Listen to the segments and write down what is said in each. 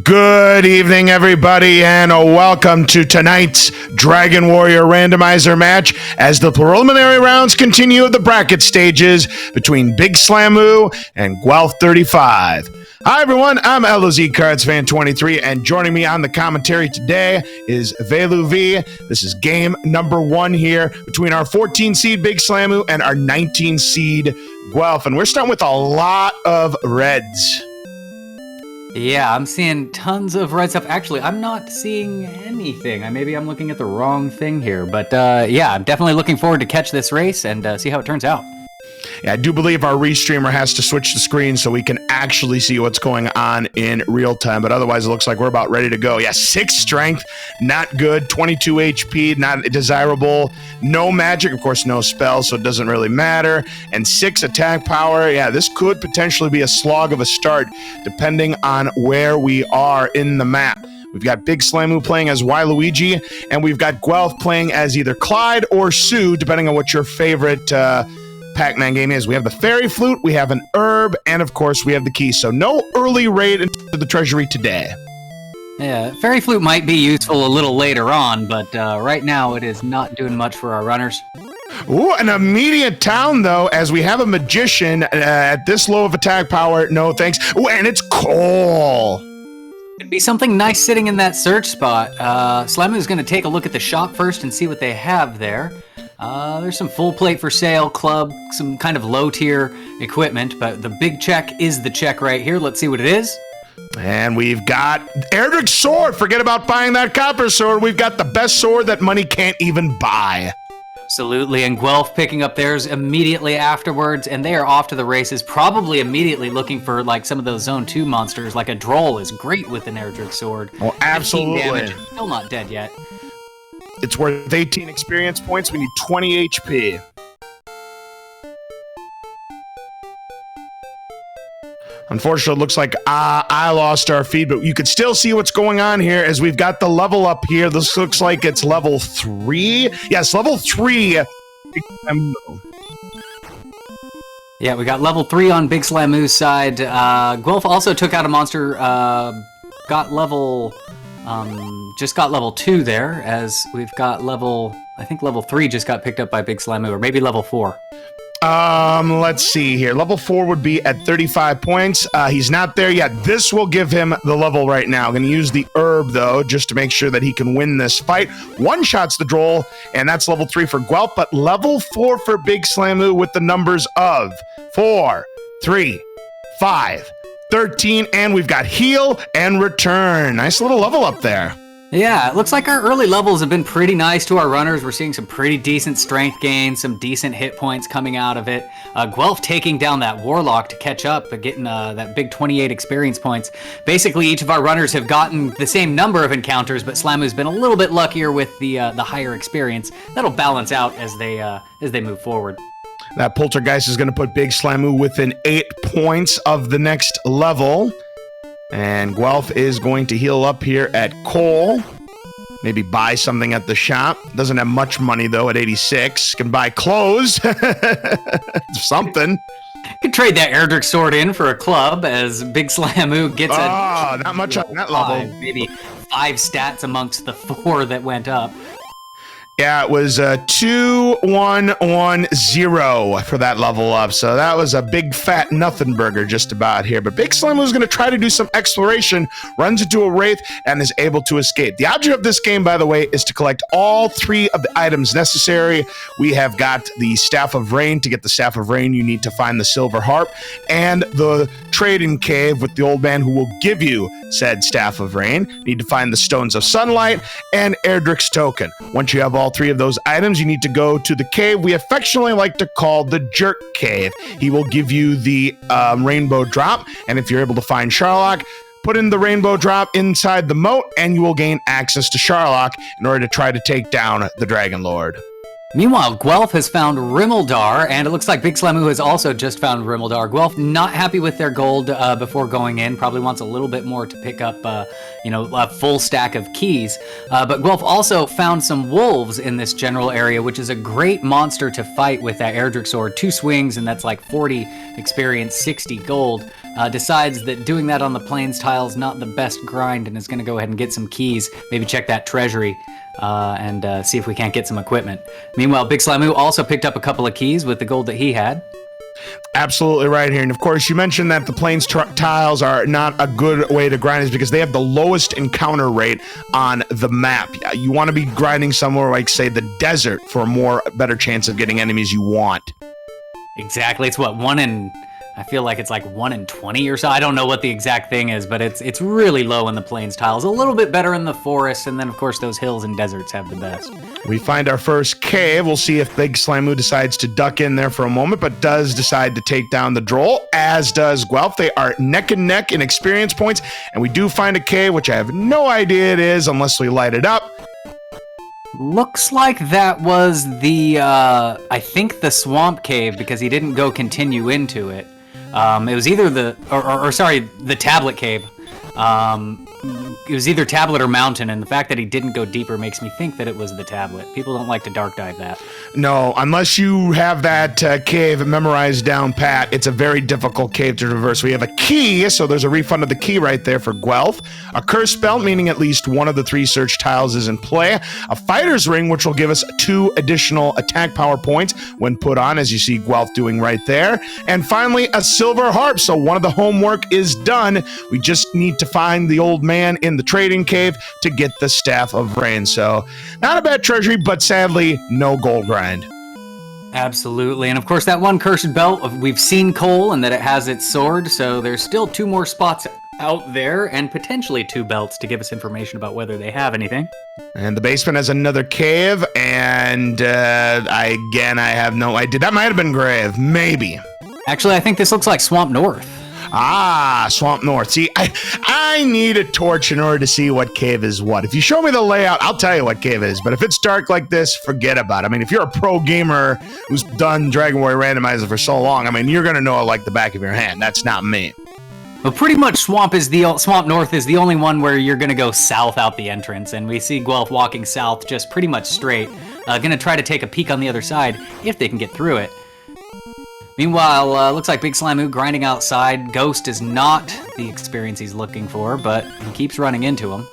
Good evening, everybody, and welcome to tonight's Dragon Warrior Randomizer match as the preliminary rounds continue at the bracket stages between Big Slammu and Guelph35. Hi, everyone. I'm LOZ Cards Fan 23, and joining me on the commentary today is Velu V. This is game number 1 here between our 14 seed Big Slammu and our 19 seed Guelph, and we're starting with a lot of reds. Yeah, I'm seeing tons of red stuff. Actually, I'm not seeing anything. Maybe I'm looking at the wrong thing here. But yeah, I'm definitely looking forward to catch this race and see how it turns out. Yeah, I do believe our restreamer has to switch the screen so we can actually see what's going on in real time. But otherwise, it looks like we're about ready to go. Yeah, 6 strength, not good. 22 HP, not desirable. No magic, of course, no spells, so it doesn't really matter. And 6 attack power. Yeah, this could potentially be a slog of a start, depending on where we are in the map. We've got Big Slammu playing as Waluigi, and we've got Guelph playing as either Clyde or Sue, depending on what your favorite Pac-Man game is. We have the Fairy Flute, we have an herb, and of course we have the key. So no early raid into the treasury today. Yeah, Fairy Flute might be useful a little later on, but right now it is not doing much for our runners. Ooh, an immediate town, though, as we have a magician at this low of attack power. No thanks. Ooh, and it's Cole. Could be something nice sitting in that search spot. Slammu's going to take a look at the shop first and see what they have there. There's some full plate for sale, club, some kind of low-tier equipment, but the big check is the check right here. Let's see what it is. And we've got Erdrick's sword. Forget about buying that copper sword. We've got the best sword that money can't even buy. Absolutely, and Guelph picking up theirs immediately afterwards, and they are off to the races, probably immediately looking for like some of those Zone 2 monsters, like a Droll is great with an Erdrick sword. Oh, absolutely. 15 damage, still not dead yet. It's worth 18 experience points. We need 20 HP. Unfortunately, it looks like I lost our feed, but you can still see what's going on here as we've got the level up here. This looks like it's level 3. Yes, level 3. Yeah, we got level 3 on Big Slammu's side. Guelph also took out a monster, got level... just got level 2 there, as we've got level, I think level 3 just got picked up by Big Slammu, or maybe level 4. Let's see here. Level 4 would be at 35 points. He's not there yet. This will give him the level right now. Going to use the herb, though, just to make sure that he can win this fight. One shots the Droll, and that's level 3 for Guelph, but level 4 for Big Slammu with the numbers of 4, 3, 5, 13, and we've got heal and return. Nice little level up there. Yeah, it looks like our early levels have been pretty nice to our runners. We're seeing some pretty decent strength gains, some decent hit points coming out of it. Guelph taking down that Warlock to catch up, but getting that big 28 experience points. Basically, each of our runners have gotten the same number of encounters, but Slammu's been a little bit luckier with the higher experience. That'll balance out as they move forward. That Poltergeist is going to put Big Slammu within 8 points of the next level. And Guelph is going to heal up here at Cole. Maybe buy something at the shop. Doesn't have much money, though, at 86. Can buy clothes. Something. Could trade that Erdrick sword in for a club as Big Slammu gets not much on that level. Maybe 5 stats amongst the 4 that went up. Yeah, it was 2110 for that level up, so that was a big fat nothing burger just about here. But Big Slammu was going to try to do some exploration, runs into a wraith, and is able to escape. The object of this game, by the way, is to collect all 3 of the items necessary. We have got the Staff of Rain. To get the Staff of Rain, you need to find the Silver Harp and the Trading Cave with the old man who will give you said Staff of Rain. You need to find the Stones of Sunlight and Erdrick's Token. Once you have all 3 of those items, you need to go to the cave we affectionately like to call the Jerk Cave. He will give you the rainbow drop, and if you're able to find Sharlock, put in the rainbow drop inside the moat, and you will gain access to Sharlock in order to try to take down the Dragon Lord. Meanwhile, Guelph has found Rimmildar, and it looks like Big Slammu has also just found Rimmildar. Guelph not happy with their gold before going in, probably wants a little bit more to pick up, a full stack of keys. But Guelph also found some wolves in this general area, which is a great monster to fight with that Erdrick sword. 2 swings, and that's like 40 experience, 60 gold. Decides that doing that on the plains tile is not the best grind, and is going to go ahead and get some keys, maybe check that treasury. And see if we can't get some equipment. Meanwhile, Big Slammu also picked up a couple of keys with the gold that he had. Absolutely right here. And of course, you mentioned that the plains tiles are not a good way to grind is because they have the lowest encounter rate on the map. You want to be grinding somewhere like, say, the desert for a better chance of getting enemies you want. Exactly. It's what, I feel like it's like 1 in 20 or so. I don't know what the exact thing is, but it's really low in the plains tiles. A little bit better in the forests, and then of course those hills and deserts have the best. We find our first cave. We'll see if Big Slammu decides to duck in there for a moment, but does decide to take down the droll, as does Guelph. They are neck and neck in experience points, and we do find a cave, which I have no idea it is unless we light it up. Looks like that was I think the swamp cave, because he didn't go continue into it. It was either the tablet cave. It was either tablet or mountain, and the fact that he didn't go deeper makes me think that it was the tablet. People don't like to dark dive that. No, unless you have that cave memorized down pat, it's a very difficult cave to traverse. We have a key, so there's a refund of the key right there for Guelph. A curse belt, meaning at least one of the 3 search tiles is in play. A fighter's ring, which will give us 2 additional attack power points when put on, as you see Guelph doing right there. And finally, a silver harp, so one of the homework is done. We just need to find the old man in the trading cave to get the Staff of Rain. So, not a bad treasury, but sadly, no gold grind. Absolutely. And of course, that one cursed belt, we've seen Cole and that it has its sword, so there's still 2 more spots out there and potentially 2 belts to give us information about whether they have anything. And the basement has another cave, and I have no idea. That might have been Grave, maybe. Actually, I think this looks like Swamp North. Ah, Swamp North. See, I need a torch in order to see what cave is what. If you show me the layout, I'll tell you what cave it is. But if it's dark like this, forget about it. I mean, if you're a pro gamer who's done Dragon Warrior Randomizer for so long, I mean, you're going to know it like the back of your hand. That's not me. Well, pretty much Swamp North is the only one where you're going to go south out the entrance. And we see Guelph walking south just pretty much straight. Going to try to take a peek on the other side if they can get through it. Meanwhile, looks like Big Slammu grinding outside. Ghost is not the experience he's looking for, but he keeps running into him.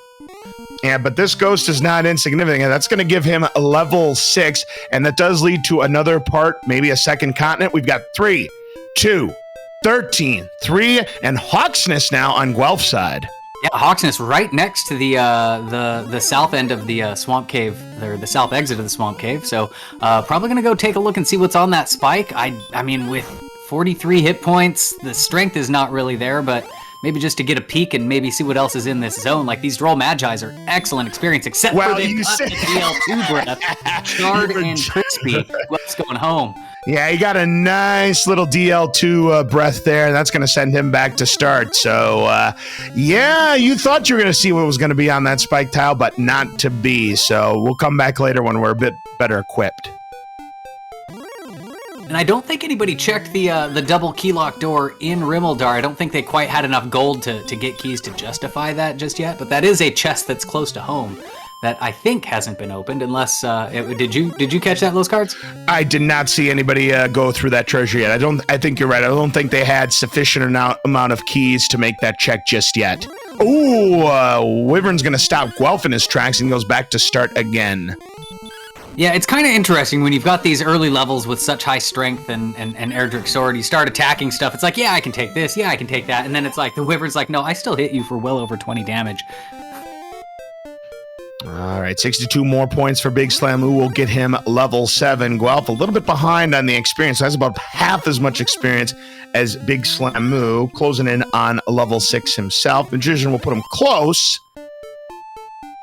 Yeah, but this ghost is not insignificant. That's going to give him a level 6, and that does lead to another part, maybe a second continent. We've got 3, 2, 13, 3, and Hawksness now on Guelph's side. Yeah, Hawksness right next to the south end of the swamp cave, or the south exit of the swamp cave. So probably gonna go take a look and see what's on that spike. I mean, with 43 hit points, the strength is not really there, but maybe just to get a peek and maybe see what else is in this zone. Like, these Droll Magi's are excellent experience, except for the DL2 breath. Charred and crispy. What's going home? Yeah, he got a nice little DL2 breath there, and that's going to send him back to start. So, yeah, you thought you were going to see what was going to be on that spike tile, but not to be. So we'll come back later when we're a bit better equipped. And I don't think anybody checked the double key lock door in Rimmildar. I don't think they quite had enough gold to get keys to justify that just yet. But that is a chest that's close to home that I think hasn't been opened, unless did you catch that, those cards? I did not see anybody go through that treasure yet. I think you're right. I don't think they had sufficient amount of keys to make that check just yet. Ooh, Wyvern's gonna stop Guelph in his tracks and goes back to start again. Yeah, it's kind of interesting when you've got these early levels with such high strength and Erdrick Sword. You start attacking stuff. It's like, yeah, I can take this. Yeah, I can take that. And then it's like, the Wyvern's like, no, I still hit you for well over 20 damage. All right, 62 more points for Big Slammu will get him level 7. Guelph a little bit behind on the experience. That's about half as much experience as Big Slammu, closing in on level 6 himself. Magician will put him close.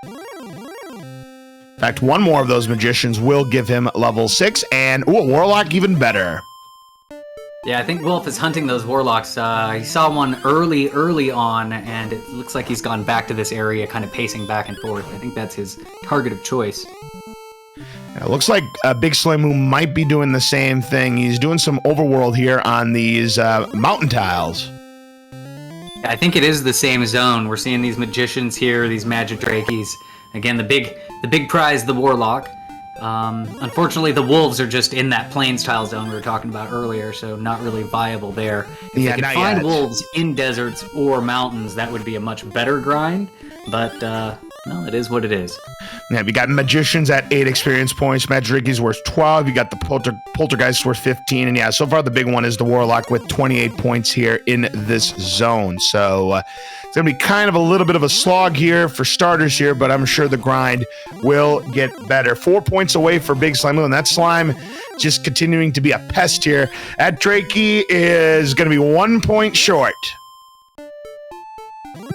In fact, one more of those magicians will give him level 6, and a warlock even better. Yeah, I think Wolf is hunting those warlocks. He saw one early on, and it looks like he's gone back to this area, kind of pacing back and forth. I think that's his target of choice. It looks like Big Slammu might be doing the same thing. He's doing some overworld here on these mountain tiles. I think it is the same zone. We're seeing these magicians here, these Magidrakies. Again, the big prize, the Warlock. Unfortunately, the wolves are just in that plains tile zone we were talking about earlier, so not really viable there. If they could find wolves in deserts or mountains, that would be a much better grind, but well, it is what it is. Yeah, you got magicians at 8 experience points. Magidraki's worth 12. You got the poltergeist worth 15. And yeah, so far the big one is the Warlock with 28 points here in this zone. So it's going to be kind of a little bit of a slog here for starters here, but I'm sure the grind will get better. 4 points away for Big Slammu, and that slime just continuing to be a pest here. At Drakey is going to be 1 point short.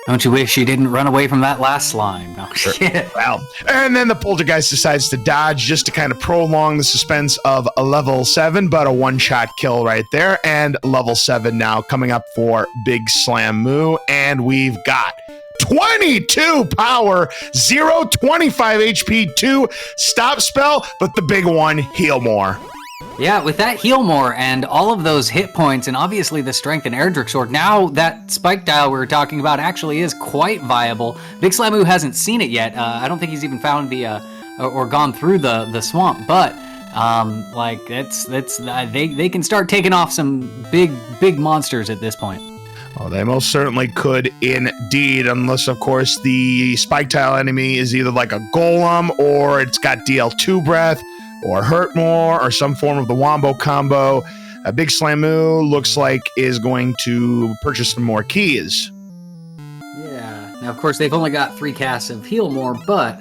Don't you wish you didn't run away from that last slime? Oh, shit. Well, and then the poltergeist decides to dodge just to kind of prolong the suspense of a level 7, but a one-shot kill right there. And level 7 now coming up for Big Slammu, and we've got 22 power, 0, 25 HP, 2 stop spell, but the big one, heal more. Yeah, with that heal more and all of those hit points and obviously the strength and Erdrick Sword, now that spike dial we were talking about actually is quite viable. Big Slammu hasn't seen it yet. I don't think he's even found the or gone through the swamp, but like they can start taking off some big monsters at this point. Oh, they most certainly could indeed, unless, of course, the spike tile enemy is either like a golem or it's got DL2 breath or hurt more or some form of the wombo combo. A Big Slammu looks like is going to purchase some more keys. Yeah. Now, of course, they've only got 3 casts of heal more, but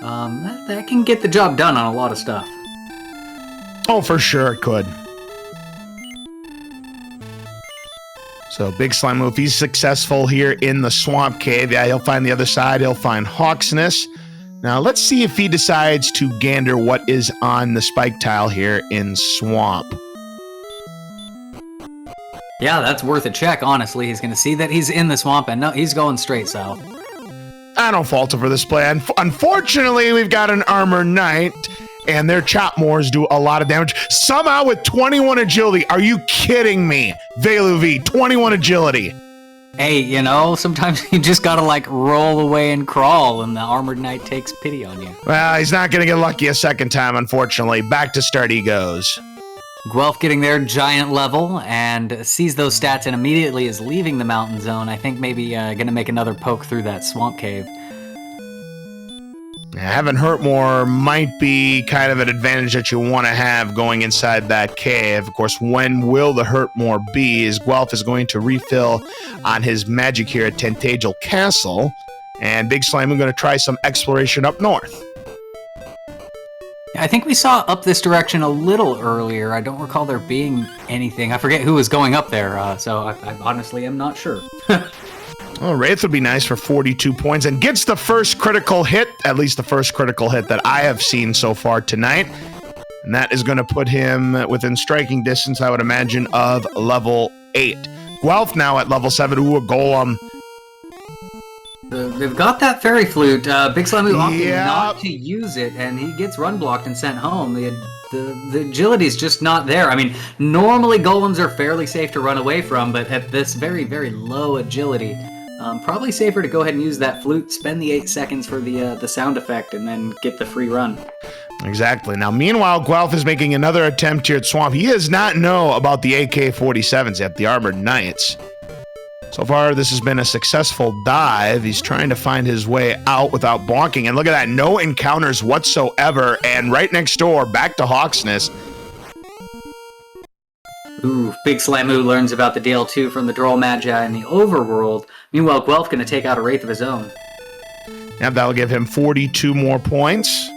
that can get the job done on a lot of stuff. Oh, for sure it could. So Big Slammu, if he's successful here in the swamp cave, yeah, he'll find the other side. He'll find Hawksness. Now let's see if he decides to gander what is on the spike tile here in swamp. Yeah, that's worth a check, honestly. He's going to see that he's in the swamp, and no, he's going straight south. I don't fault him for this play. Unfortunately, we've got an Armor Knight, and their Chopmores do a lot of damage. Somehow with 21 agility. Are you kidding me? Velu V, 21 agility. Hey, you know, sometimes you just gotta, like, roll away and crawl, and the Armored Knight takes pity on you. Well, he's not gonna get lucky a second time, unfortunately. Back to start he goes. Guelph getting their giant level, and sees those stats and immediately is leaving the mountain zone. I think maybe gonna make another poke through that swamp cave. Having hurt more might be kind of an advantage that you want to have going inside that cave. Of course, when will the hurt more be? As Guelph is going to refill on his magic here at Tentagel Castle, and Big Slammu going to try some exploration up north. I think we saw up this direction a little earlier. I don't recall there being anything. I forget who was going up there, so I honestly am not sure. Well, Wraith would be nice for 42 points and gets the first critical hit, at least the first critical hit that I have seen so far tonight. And that is going to put him within striking distance, I would imagine, of level 8. Guelph now at level 7. Ooh, a golem. They've got that fairy flute. Big Slammu opted not to use it, and he gets run blocked and sent home. The agility is just not there. I mean, normally golems are fairly safe to run away from, but at this very, very low agility, probably safer to go ahead and use that flute, spend the 8 seconds for the sound effect, and then get the free run. Exactly. Now, meanwhile, Guelph is making another attempt here at Swamp. He does not know about the AK-47s yet, the Armored Knights. So far, this has been a successful dive. He's trying to find his way out without bonking. And look at that, no encounters whatsoever. And right next door, back to Hawksness. Ooh, Big Slammu learns about the DL2 from the Droll Magi in the overworld. Meanwhile, Guelph going to take out a Wraith of his own. Yep, that'll give him 42 more points.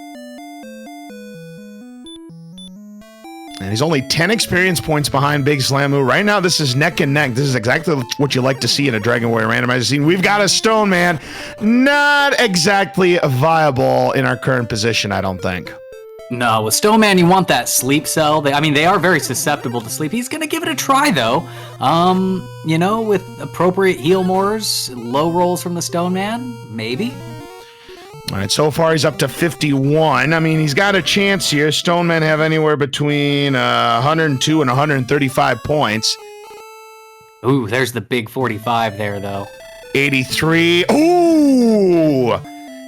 And he's only 10 experience points behind Big Slammu. Right now, this is neck and neck. This is exactly what you like to see in a Dragon Warrior randomizer scene. We've got a Stone Man. Not exactly viable in our current position, I don't think. No, with Stone Man, you want that sleep cell. They are very susceptible to sleep. He's going to give it a try, though. You know, with appropriate heal mores, low rolls from the Stone Man, maybe. All right, so far he's up to 51. I mean, he's got a chance here. Stonemen have anywhere between 102 and 135 points. Ooh, there's the big 45 there, though. 83. Ooh!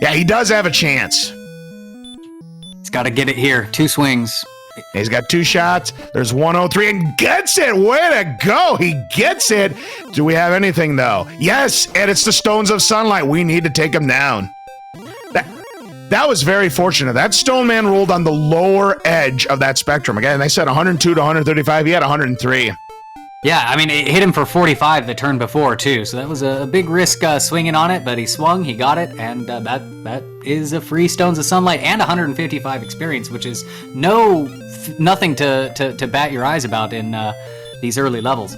Yeah, he does have a chance. He's got to get it here. 2 swings. He's got 2 shots. There's 103 and gets it. Way to go. He gets it. Do we have anything, though? Yes, and it's the Stones of Sunlight. We need to take him down. That was very fortunate. That Stone Man rolled on the lower edge of that spectrum. Again, they said 102 to 135. He had 103. Yeah, I mean, it hit him for 45 the turn before, too. So that was a big risk swinging on it, but he swung, he got it, and that is a free Stones of Sunlight and 155 experience, which is nothing to bat your eyes about in these early levels.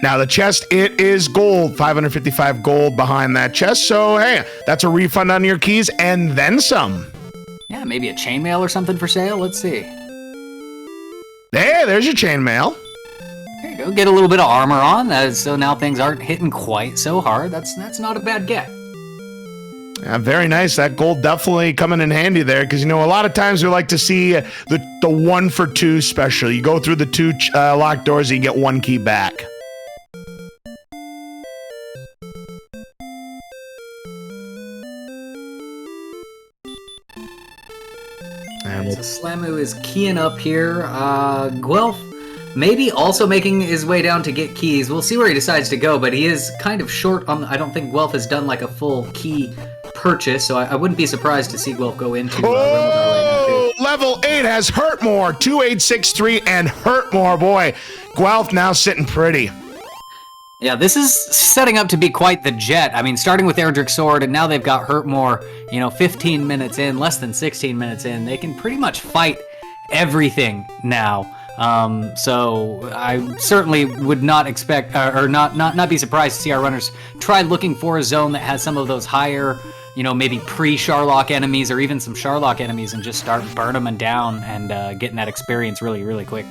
Now, the chest, it is gold, 555 gold behind that chest. So, hey, that's a refund on your keys and then some. Yeah, maybe a chainmail or something for sale. Let's see. Hey, there's your chainmail. There you go. Get a little bit of armor on, so now things aren't hitting quite so hard. That's not a bad get. Yeah, very nice. That gold definitely coming in handy there because, a lot of times we like to see the 1 for 2 special. You go through the 2 locked doors and you get 1 key back. So Slammu is keying up here. Guelph maybe also making his way down to get keys. We'll see where he decides to go, but he is kind of short on... I don't think Guelph has done like a full key purchase, so I wouldn't be surprised to see Guelph go into... Level 8 has Hurtmore, 2863 and Hurtmore. Boy, Guelph now sitting pretty. Yeah, this is setting up to be quite the jet. I mean, starting with Erdrick's Sword, and now they've got Hurtmore, 15 minutes in, less than 16 minutes in. They can pretty much fight everything now. So I certainly would not expect, or not be surprised to see our runners try looking for a zone that has some of those higher, maybe pre-Sharlock enemies, or even some Sharlock enemies, and just start burning them down and getting that experience really, really quick.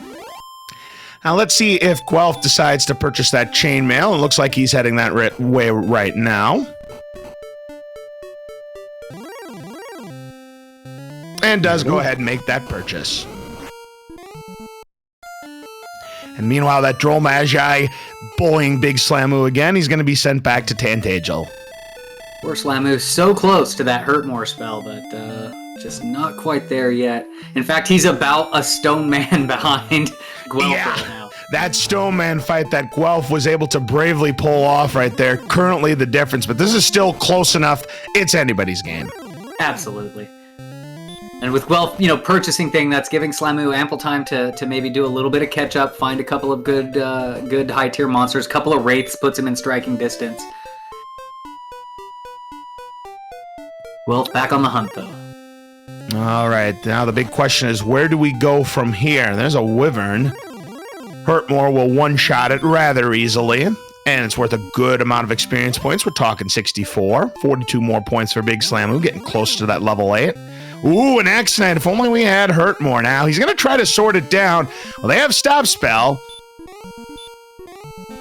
Now let's see if Guelph decides to purchase that chainmail. It looks like he's heading that way right now. And does go ahead and make that purchase. And meanwhile, that Droll Magi bullying Big Slammu again. He's going to be sent back to Tantagel. Poor Slammu, so close to that Hurtmore spell, but just not quite there yet. In fact, he's about a Stone Man behind Guelph right now. That Stone Man fight that Guelph was able to bravely pull off right there. Currently the difference, but this is still close enough. It's anybody's game. Absolutely. And with Guelph, purchasing thing, that's giving Slammu ample time to maybe do a little bit of catch up, find a couple of good high tier monsters, couple of wraiths, puts him in striking distance. Guelph back on the hunt though. All right, now the big question is, where do we go from here? There's a Wyvern. Hurtmore will one-shot it rather easily, and it's worth a good amount of experience points. We're talking 64. 42 more points for Big Slammu, getting close to that level 8. Ooh, an Axe Knight. If only we had Hurtmore now. He's going to try to sort it down. Well, they have Stop Spell.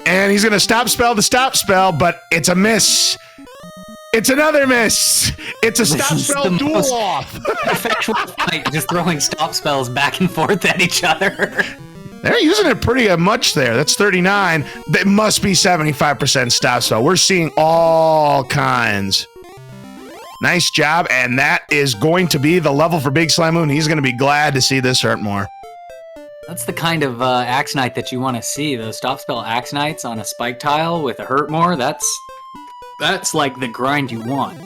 And he's going to Stop Spell the Stop Spell, but it's a miss. It's another miss. It's a Stop Spell duel off. Effectual fight, just throwing Stop Spells back and forth at each other. They're using it pretty much there. That's 39. That must be 75% Stop Spell. We're seeing all kinds. Nice job, and that is going to be the level for Big Slammu, and he's going to be glad to see this Hurtmore. That's the kind of Axe Knight that you want to see. Those Stop Spell Axe Knights on a spike tile with a Hurtmore, that's like the grind you want.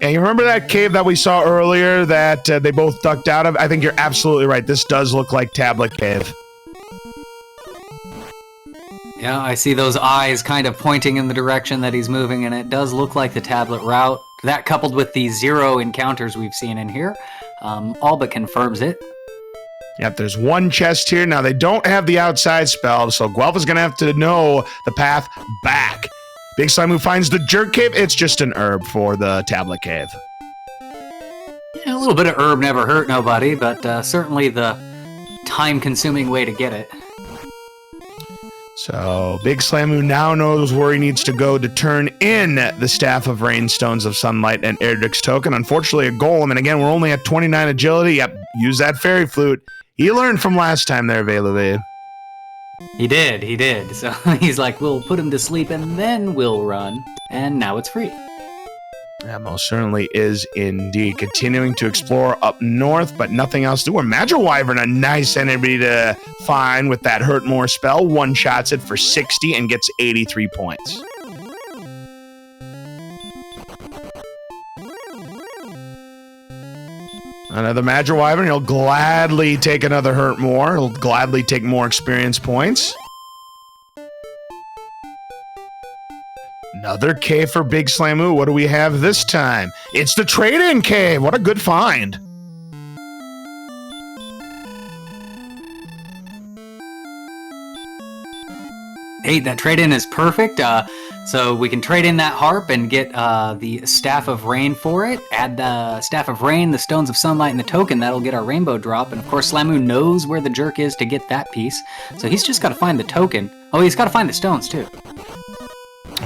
And you remember that cave that we saw earlier that they both ducked out of? I think you're absolutely right. This does look like Tablet Cave. Yeah, I see those eyes kind of pointing in the direction that he's moving, and it does look like the tablet route. That coupled with the 0 encounters we've seen in here, all but confirms it. Yep, there's one chest here. Now, they don't have the outside spell, so Guelph is going to have to know the path back. Big Slammu finds the Jerk Cave. It's just an herb for the Tablet Cave. Yeah, a little bit of herb never hurt nobody, but certainly the time-consuming way to get it. So Big Slammu now knows where he needs to go to turn in the Staff of Rain, Stones of Sunlight, and Erdrick's token. Unfortunately, a golem, and again, we're only at 29 agility. Yep, use that fairy flute. He learned from last time there, Veilovi. He did. So he's like, we'll put him to sleep and then we'll run. And now it's free. That most certainly is indeed. Continuing to explore up north, but nothing else to do. Magic Wyvern, a nice enemy to find with that Hurt More spell. One-shots it for 60 and gets 83 points. Another Magic Wyvern, he'll gladly take another Hurt More. He'll gladly take more experience points. Another cave for Big Slammu. What do we have this time? It's the trade-in cave. What a good find. Hey, that trade-in is perfect. So we can trade in that harp and get the Staff of Rain for it. Add the Staff of Rain, the Stones of Sunlight, and the token. That'll get our rainbow drop. And of course, Slammu knows where the jerk is to get that piece. So he's just got to find the token. Oh, he's got to find the stones, too.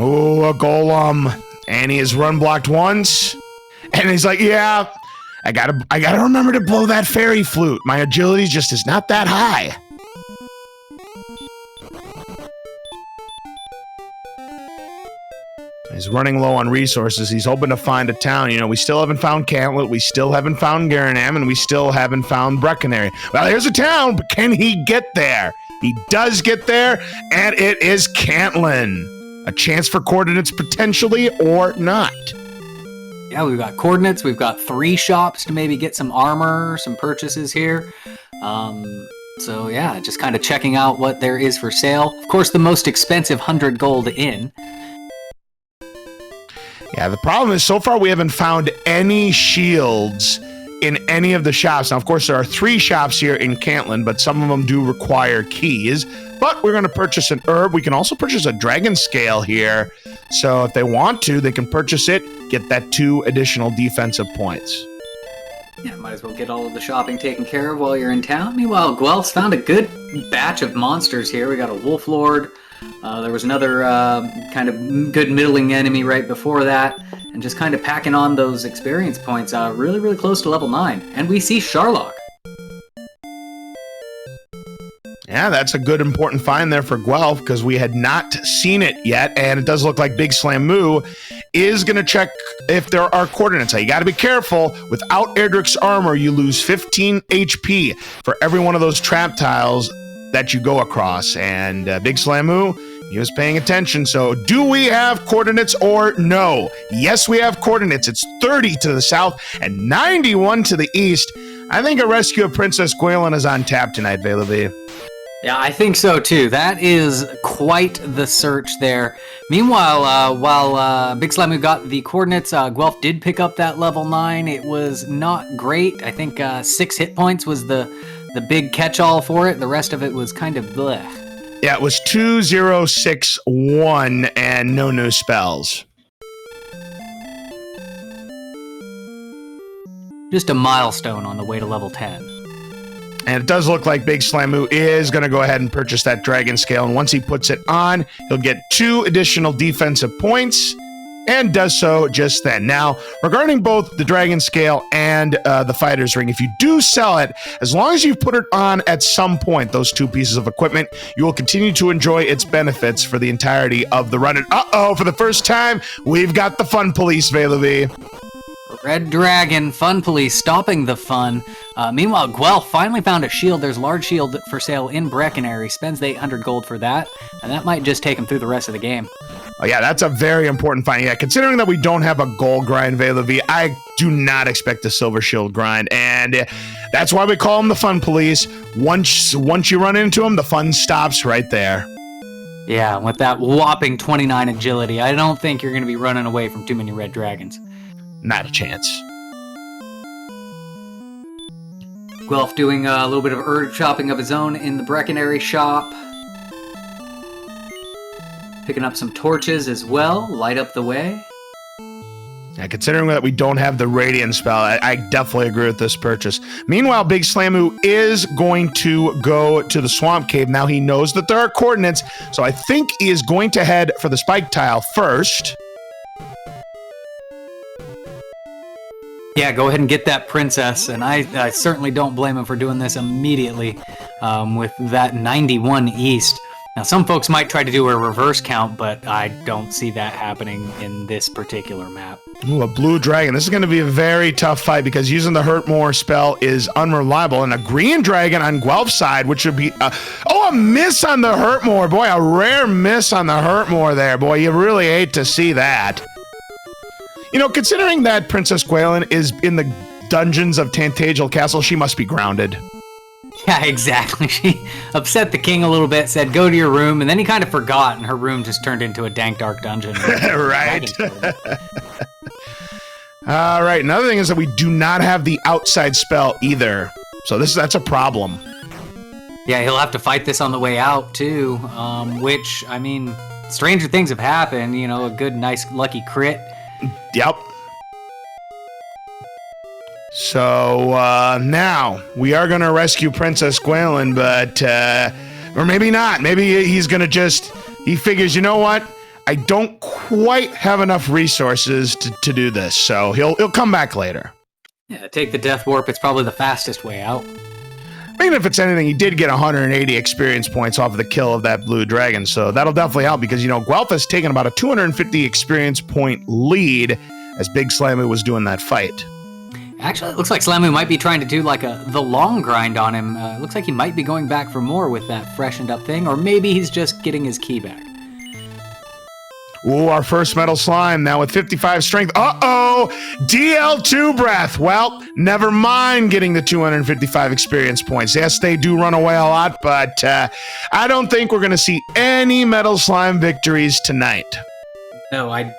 Oh, a golem. And he has run blocked once. And he's like, yeah, I gotta remember to blow that fairy flute. My agility just is not that high. He's running low on resources. He's hoping to find a town. You know, we still haven't found Cantlet, we still haven't found Garanam, and we still haven't found Breckenary. Well, here's a town, but can he get there? He does get there, and it is Cantlin. A chance for coordinates potentially or not. Yeah, we've got coordinates. We've got 3 shops to maybe get some armor, some purchases here. So yeah, just kind of checking out what there is for sale. Of course, the most expensive 100 gold in. Yeah, the problem is so far we haven't found any shields in any of the shops. Now, of course, there are 3 shops here in Cantlin, but some of them do require keys. But we're going to purchase an herb. We can also purchase a dragon scale here. So if they want to, they can purchase it, get that 2 additional defensive points. Yeah, might as well get all of the shopping taken care of while you're in town. Meanwhile, Guelph's found a good batch of monsters here. We got a Wolf Lord. There was another kind of good middling enemy right before that. And just kind of packing on those experience points really, really close to level 9. And we see Sharlock. Yeah, that's a good important find there for Guelph because we had not seen it yet, and it does look like Big Slammu is going to check if there are coordinates. Now, you got to be careful. Without Erdrick's armor, you lose 15 HP for every one of those trap tiles that you go across, and Big Slammu, he was paying attention. So do we have coordinates or no? Yes, we have coordinates. It's 30 to the south and 91 to the east. I think a rescue of Princess Gwaelin is on tap tonight, Veilovi. Yeah, I think so too. That is quite the search there. Meanwhile, while Big Slammu got the coordinates, Guelph did pick up that level 9. It was not great. I think 6 hit points was the big catch-all for it. The rest of it was kind of bleh. Yeah, it was 2061 and no new spells. Just a milestone on the way to level 10. And it does look like Big Slammu is going to go ahead and purchase that dragon scale. And once he puts it on, he'll get 2 additional defensive points and does so just then. Now, regarding both the dragon scale and the fighter's ring, if you do sell it, as long as you've put it on at some point, those 2 pieces of equipment, you will continue to enjoy its benefits for the entirety of the run. And for the first time, we've got the fun police, Veilovi. Red Dragon, Fun Police, stopping the fun. Meanwhile, Guelph finally found a shield. There's a large shield for sale in Breckenary. Spends the 800 gold for that, and that might just take him through the rest of the game. Oh, yeah, that's a very important find. Yeah, considering that we don't have a gold grind, Veilovi, I do not expect a silver shield grind, and that's why we call them the Fun Police. Once you run into them, the fun stops right there. Yeah, with that whopping 29 agility, I don't think you're going to be running away from too many red dragons. Not a chance. Guelph doing a little bit of herb shopping of his own in the Breckenary shop. Picking up some torches as well, light up the way. Yeah, considering that we don't have the Radiant spell, I definitely agree with this purchase. Meanwhile, Big Slammu is going to go to the Swamp Cave. Now he knows that there are coordinates, so I think he is going to head for the Spike Tile first. Yeah, go ahead and get that princess, and I certainly don't blame him for doing this immediately with that 91 East. Now, some folks might try to do a reverse count, but I don't see that happening in this particular map. Ooh, a blue dragon. This is going to be a very tough fight because using the Hurt More spell is unreliable. And a green dragon on Guelph's side, which would be... a miss on the Hurt More. Boy, a rare miss on the Hurt More there. Boy, you really hate to see that. You know, considering that Princess Gwaelin is in the dungeons of Tantagel Castle, she must be grounded. Yeah, exactly. She upset the king a little bit, said, go to your room, and then he kind of forgot, and her room just turned into a dank, dark dungeon. Right. All right. Another thing is that we do not have the outside spell either. So that's a problem. Yeah, he'll have to fight this on the way out, too, which, I mean, stranger things have happened. You know, a good, nice, lucky crit. Yep. So now we are going to rescue Princess Gwaelin, but or maybe not. Maybe he's going to he figures, you know what? I don't quite have enough resources to do this, so he'll come back later. Yeah, take the Death Warp. It's probably the fastest way out. Even if it's anything, he did get 180 experience points off of the kill of that blue dragon, so that'll definitely help because, you know, Guelph has taken about a 250 experience point lead as Big Slammu was doing that fight. Actually, it looks like Slammu might be trying to do like the long grind on him. Looks like he might be going back for more with that freshened up thing, or maybe he's just getting his key back. Ooh, our first metal slime now with 55 strength. Uh-oh! DL2 breath. Well, never mind getting the 255 experience points. Yes, they do run away a lot, but I don't think we're going to see any metal slime victories tonight. No, I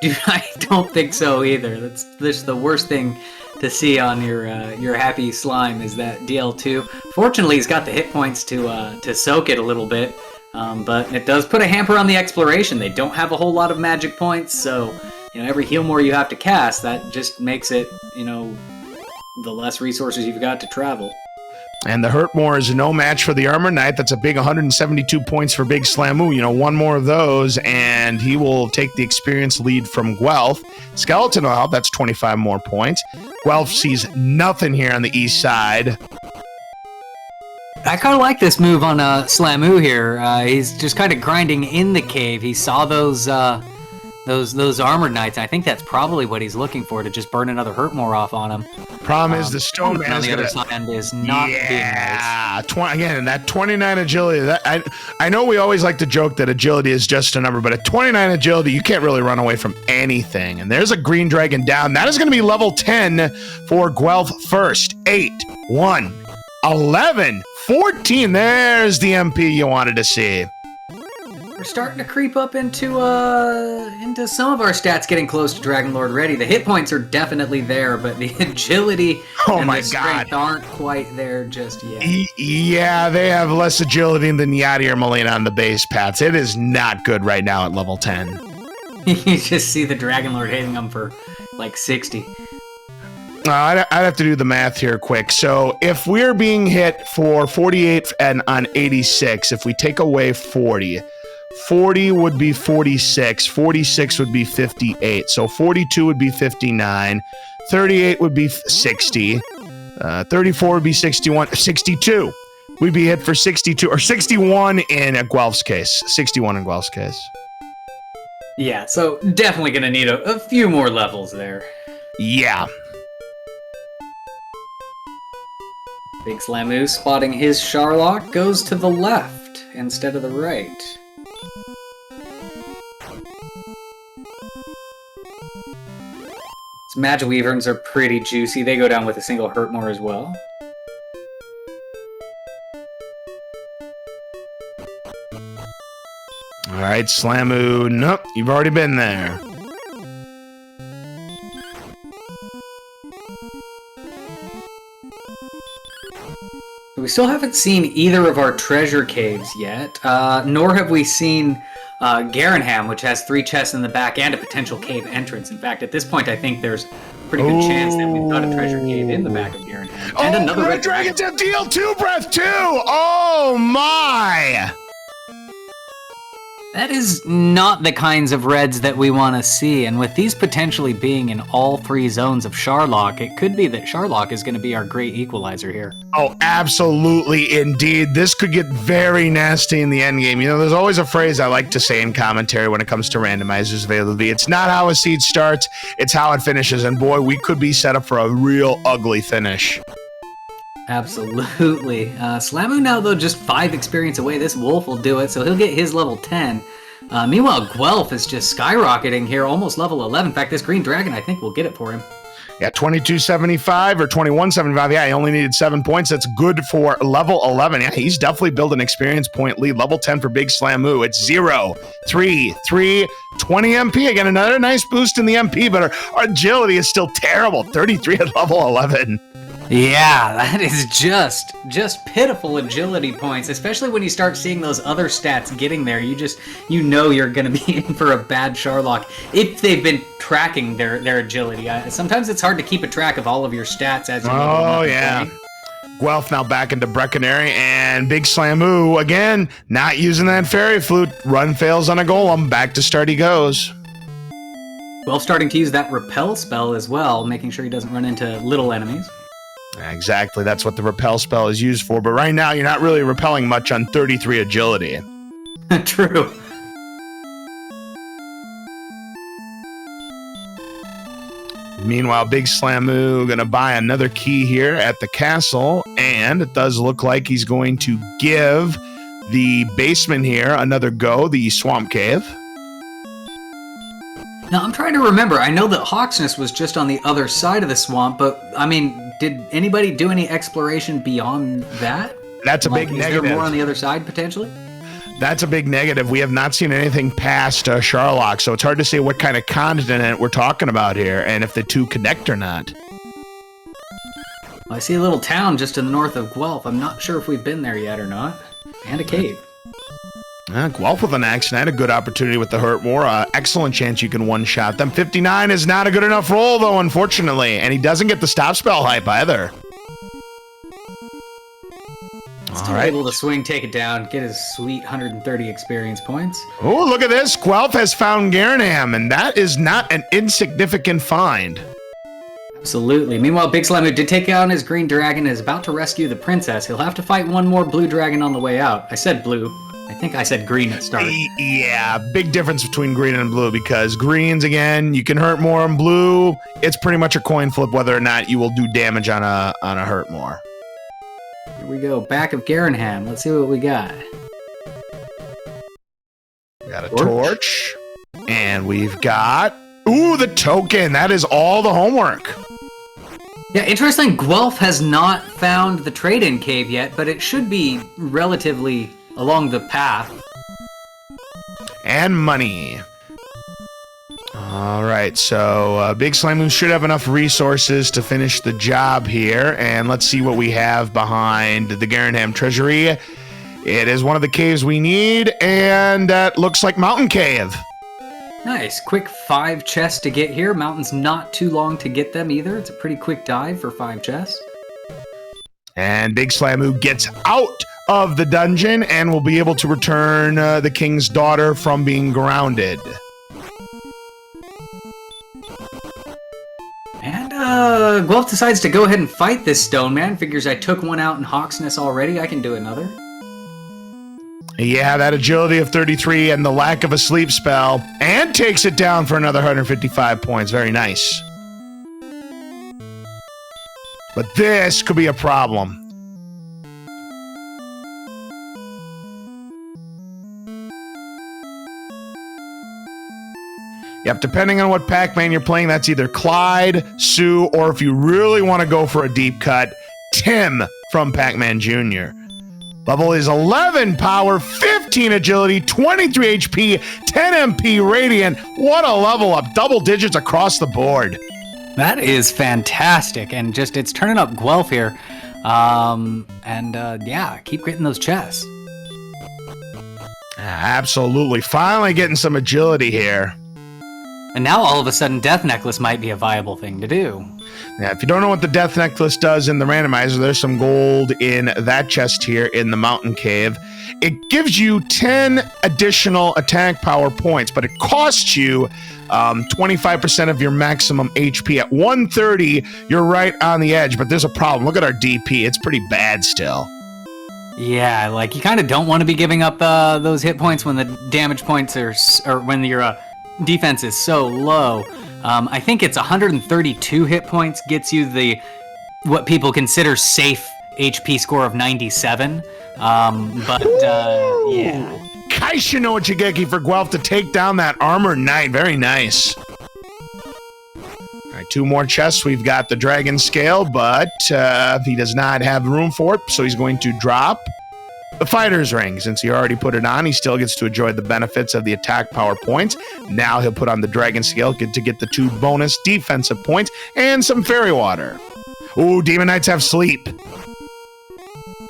don't think so either. That's the worst thing to see on your happy slime is that DL2. Fortunately, he's got the hit points to soak it a little bit, but it does put a hamper on the exploration. They don't have a whole lot of magic points, so you know every heal more you have to cast, that just makes it, you know, the less resources you've got to travel. And the Hurt More is no match for the Armor Knight. That's a big 172 points for Big Slammu. You know, one more of those, and he will take the experience lead from Guelph. Skeleton will help. That's 25 more points. Guelph sees nothing here on the east side. I kind of like this move on Slammu here. He's just kind of grinding in the cave. He saw those Armored Knights. I think that's probably what he's looking for, to just burn another Hurt More off on him. Problem is the Stone Man on the other side is not being nice. Again, that 29 agility. That I know we always like to joke that agility is just a number, but at 29 agility, you can't really run away from anything. And there's a green dragon down. That is going to be level 10 for Guelph first. 8, 1, 11, 14. There's the MP you wanted to see. We're starting to creep up into some of our stats getting close to Dragon Lord ready. The hit points are definitely there, but the agility and the strength aren't quite there just yet. Yeah, they have less agility than Yachty or Molina on the base paths. It is not good right now at level 10. You just see the Dragon Lord hitting them for like 60. I'd have to do the math here quick. So if we're being hit for 48 and on 86, if we take away 40 would be 46, 46 would be 58, so 42 would be 59, 38 would be 60, 34 would be 61, 62. We'd be hit for 62, or 61 in Guelph's case. 61 in Guelph's case. Yeah, so definitely going to need a few more levels there. Yeah. Big Slammu, spotting his Charlock, goes to the left instead of the right. His Magic Weaverns are pretty juicy. They go down with a single Hurt More as well. All right, Slammu. Nope, you've already been there. We still haven't seen either of our treasure caves yet, nor have we seen Garanham, which has 3 chests in the back and a potential cave entrance. In fact, at this point, I think there's a pretty good chance that we've got a treasure cave in the back of Garanham. And another Red Dragons have DL2 breath too! Oh my! That is not the kinds of reds that we want to see, and with these potentially being in all 3 zones of Sharlock, it could be that Sharlock is going to be our great equalizer here. Oh, absolutely, indeed. This could get very nasty in the end game. You know, there's always a phrase I like to say in commentary when it comes to randomizers availability. It's not how a seed starts, it's how it finishes, and boy, we could be set up for a real ugly finish. Absolutely. Slammu now, though, just 5 experience away. This wolf will do it, so he'll get his level 10. Meanwhile, Guelph is just skyrocketing here, almost level 11. In fact, this green dragon, I think, will get it for him. Yeah, 2275 or 2175. Yeah, he only needed 7 points. That's good for level 11. Yeah, he's definitely built an experience point lead. Level 10 for Big Slammu. It's 0, 3, 3, 20 MP. Again, another nice boost in the MP, but our agility is still terrible. 33 at level 11. Yeah, that is just pitiful agility points, especially when you start seeing those other stats getting there. You know you're going to be in for a bad Sharlock if they've been tracking their agility. Sometimes it's hard to keep a track of all of your stats as you Oh, yeah. Guelph now back into Brecconary, and Big Slammu, again, not using that fairy flute. Run fails on a golem. Back to start he goes. Guelph starting to use that repel spell as well, making sure he doesn't run into little enemies. Exactly, that's what the repel spell is used for, but right now you're not really repelling much on 33 agility. True. Meanwhile, Big Slammu gonna buy another key here at the castle, and it does look like he's going to give the basement here another go, the swamp cave. Now, I'm trying to remember. I know that Hawksness was just on the other side of the swamp, but, I mean, did anybody do any exploration beyond that? That's a big negative. Is there more on the other side, potentially? That's a big negative. We have not seen anything past Sharlock, so it's hard to say what kind of continent we're talking about here, and if the two connect or not. Well, I see a little town just to the north of Guelph. I'm not sure if we've been there yet or not. And a cave. Guelph with an axe, and had a good opportunity with the hurt war. Excellent chance you can one-shot them. 59 is not a good enough roll, though, unfortunately. And he doesn't get the stop spell hype either. Still able to swing, take it down, get his sweet 130 experience points. Oh, look at this. Guelph has found Garanham, and that is not an insignificant find. Absolutely. Meanwhile, Big Slammu did take out his green dragon and is about to rescue the princess. He'll have to fight one more blue dragon on the way out. I said blue. I think I said green at start. Yeah, big difference between green and blue, because greens, again, you can hurt more, and blue, it's pretty much a coin flip whether or not you will do damage on a hurt more. Here we go, back of Garanham. Let's see what we got. We got a torch, and we've got, ooh, the token. That is all the homework. Yeah, interesting. Guelph has not found the trade-in cave yet, but it should be relatively along the path. And money. All right, so Big Slammu should have enough resources to finish the job here. And let's see what we have behind the Garanham Treasury. It is one of the caves we need, and that looks like Mountain Cave. Nice. Quick 5 chests to get here. Mountain's not too long to get them either. It's a pretty quick dive for 5 chests. And Big Slammu gets out of the dungeon and will be able to return the king's daughter from being grounded. And Guelph decides to go ahead and fight this stone man. Figures I took one out in Hawksness already. I can do another. Yeah, that agility of 33 and the lack of a sleep spell, and takes it down for another 155 points. Very nice. But this could be a problem. Yep, depending on what Pac-Man you're playing, that's either Clyde, Sue, or if you really want to go for a deep cut, Tim from Pac-Man Jr. Level is 11 power, 15 agility, 23 HP, 10 MP radiant. What a level up. Double digits across the board. That is fantastic. And just, it's turning up Guelph here. Yeah, keep getting those chests. Absolutely. Finally getting some agility here. And now all of a sudden, Death Necklace might be a viable thing to do. Now, if you don't know what the Death Necklace does in the randomizer, there's some gold in that chest here in the mountain cave. It gives you 10 additional attack power points, but it costs you 25% of your maximum HP. At 130, you're right on the edge, but there's a problem. Look at our DP. It's pretty bad still. Yeah, like you kind of don't want to be giving up those hit points when the damage points are, or when your defense is so low. I think it's 132 hit points gets you the what people consider safe HP score of 97. Yeah. Kaisha no Chigeki for Guelph to take down that armor knight. Very nice. All right, 2 more chests. We've got the dragon scale, but he does not have room for it, so he's going to drop the fighter's ring. Since he already put it on, he still gets to enjoy the benefits of the attack power points. Now he'll put on the dragon scale to get the 2 bonus defensive points and some fairy water. Ooh, demon knights have sleep.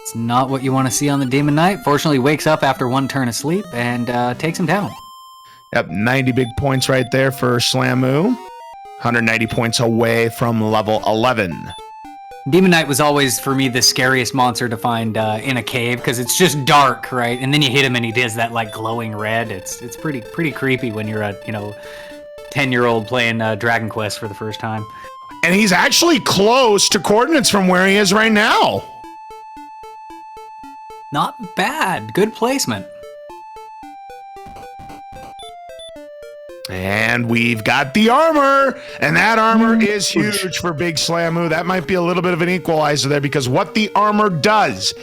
It's not what you want to see on the Demon Knight. Fortunately, wakes up after 1 turn of sleep and takes him down. Yep, 90 big points right there for Slammu. 190 points away from level 11. Demon Knight was always, for me, the scariest monster to find in a cave, because it's just dark, right? And then you hit him and he does that, like, glowing red. It's pretty creepy when you're a, 10-year-old playing Dragon Quest for the first time. And he's actually close to coordinates from where he is right now. Not bad. Good placement. And we've got the armor, and that armor is huge for Big Slammu. That might be a little bit of an equalizer there, because what the armor does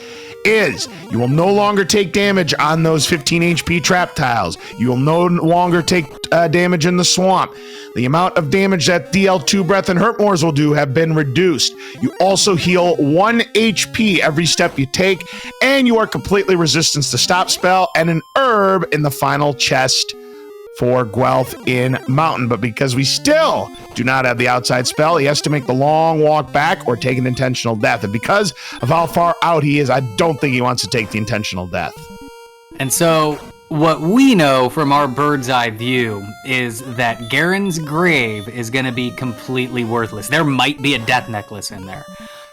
is you will no longer take damage on those 15 HP trap tiles. You will no longer take damage in the swamp. The amount of damage that DL2 Breath and Hurtmores will do have been reduced. You also heal 1 HP every step you take, and you are completely resistant to stop spell and an herb in the final chest for Guelph in Mountain. But because we still do not have the outside spell, he has to make the long walk back or take an intentional death. And because of how far out he is, I don't think he wants to take the intentional death. And so what we know from our bird's eye view is that Garen's grave is going to be completely worthless. There might be a death necklace in there.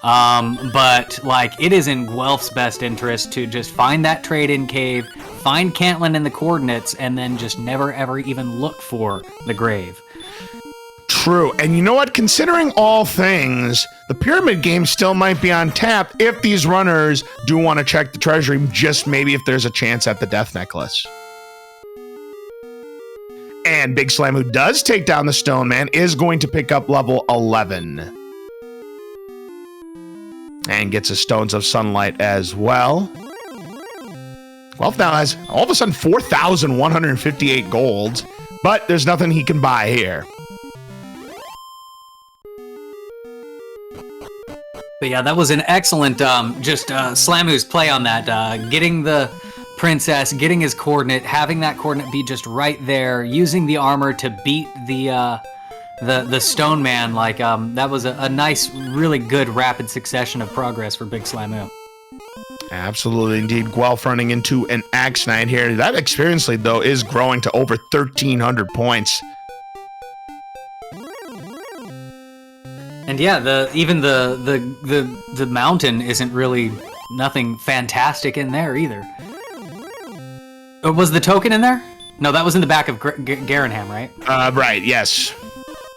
But like it is in Guelph's best interest to just find that trade-in cave, find Cantlin in the coordinates, and then just never ever even look for the grave. True. And you know what? Considering all things, the pyramid game still might be on tap if these runners do want to check the treasury, just maybe if there's a chance at the death necklace. And Big Slam, who does take down the Stone Man, is going to pick up level 11. And gets his Stones of Sunlight as well. Guelph now has all of a sudden 4,158 golds, but there's nothing he can buy here. But yeah, that was an excellent Slammu's play on that. Getting the princess, getting his coordinate, having that coordinate be just right there, using the armor to beat the Stone Man. Like that was a nice, really good rapid succession of progress for Big Slammu. Absolutely, indeed. Guelph running into an Axe Knight here. That experience lead, though, is growing to over 1,300 points. And yeah, even the mountain isn't really nothing fantastic in there either. Was the token in there? No, that was in the back of Garenham, right? Right, yes.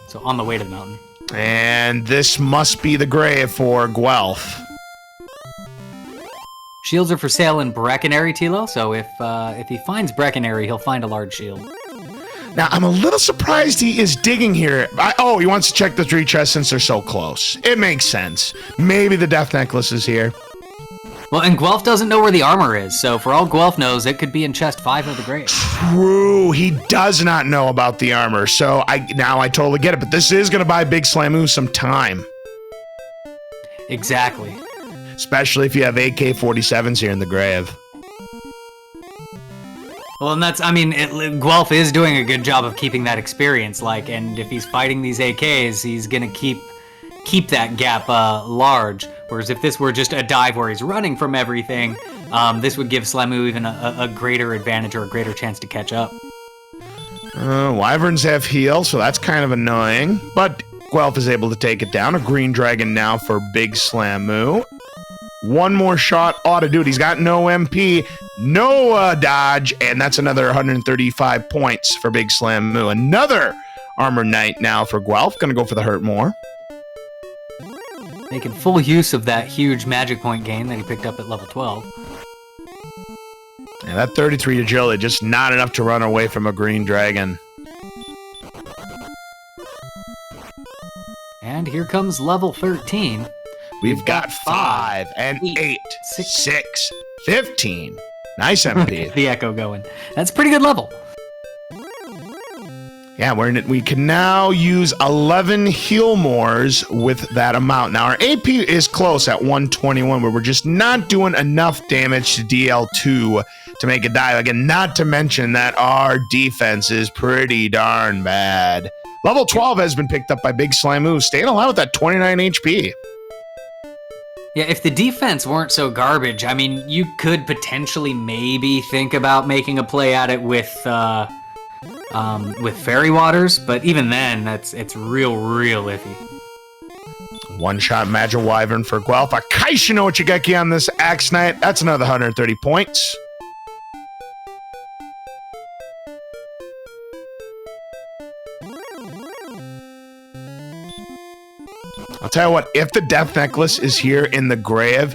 So on the way to the mountain. And this must be the grave for Guelph. Shields are for sale in Breckenary, Tilo, so if he finds Breckenary, he'll find a large shield. Now, I'm a little surprised he is digging here. He wants to check the 3 chests since they're so close. It makes sense. Maybe the death necklace is here. Well, and Guelph doesn't know where the armor is, so for all Guelph knows, it could be in chest 5 of the grave. True, he does not know about the armor, so I totally get it, but this is going to buy Big Slammu some time. Exactly. Especially if you have AK-47s here in the grave. Well, and that's, Guelph is doing a good job of keeping that experience, and if he's fighting these AKs, he's gonna keep that gap large. Whereas if this were just a dive where he's running from everything, this would give Slammu even a greater advantage or a greater chance to catch up. Wyverns have heal, so that's kind of annoying. But Guelph is able to take it down. A green dragon now for Big Slammu. One more shot ought to do it. He's got no MP, no dodge, and that's another 135 points for Big Slammu. Another Armor Knight now for Guelph. Gonna go for the hurt more. Making full use of that huge magic point gain that he picked up at level 12. Yeah, that 33 agility, just not enough to run away from a green dragon. And here comes level 13. We've got 5 and 8, 6, 15. Nice MP. The echo going. That's a pretty good level. Yeah, we can now use 11 heal mores with that amount. Now, our AP is close at 121, where we're just not doing enough damage to DL2 to make it die. Again, not to mention that our defense is pretty darn bad. Level 12 has been picked up by Big Slammu, staying alive with that 29 HP. Yeah, if the defense weren't so garbage, I mean, you could potentially maybe think about making a play at it with Fairy Waters, but even then, it's real iffy. One-shot Magic Wyvern for Guelph. A Kaisha no Chigeki on this Axe Knight. That's another 130 points. I'll tell you what, if the Death Necklace is here in the grave,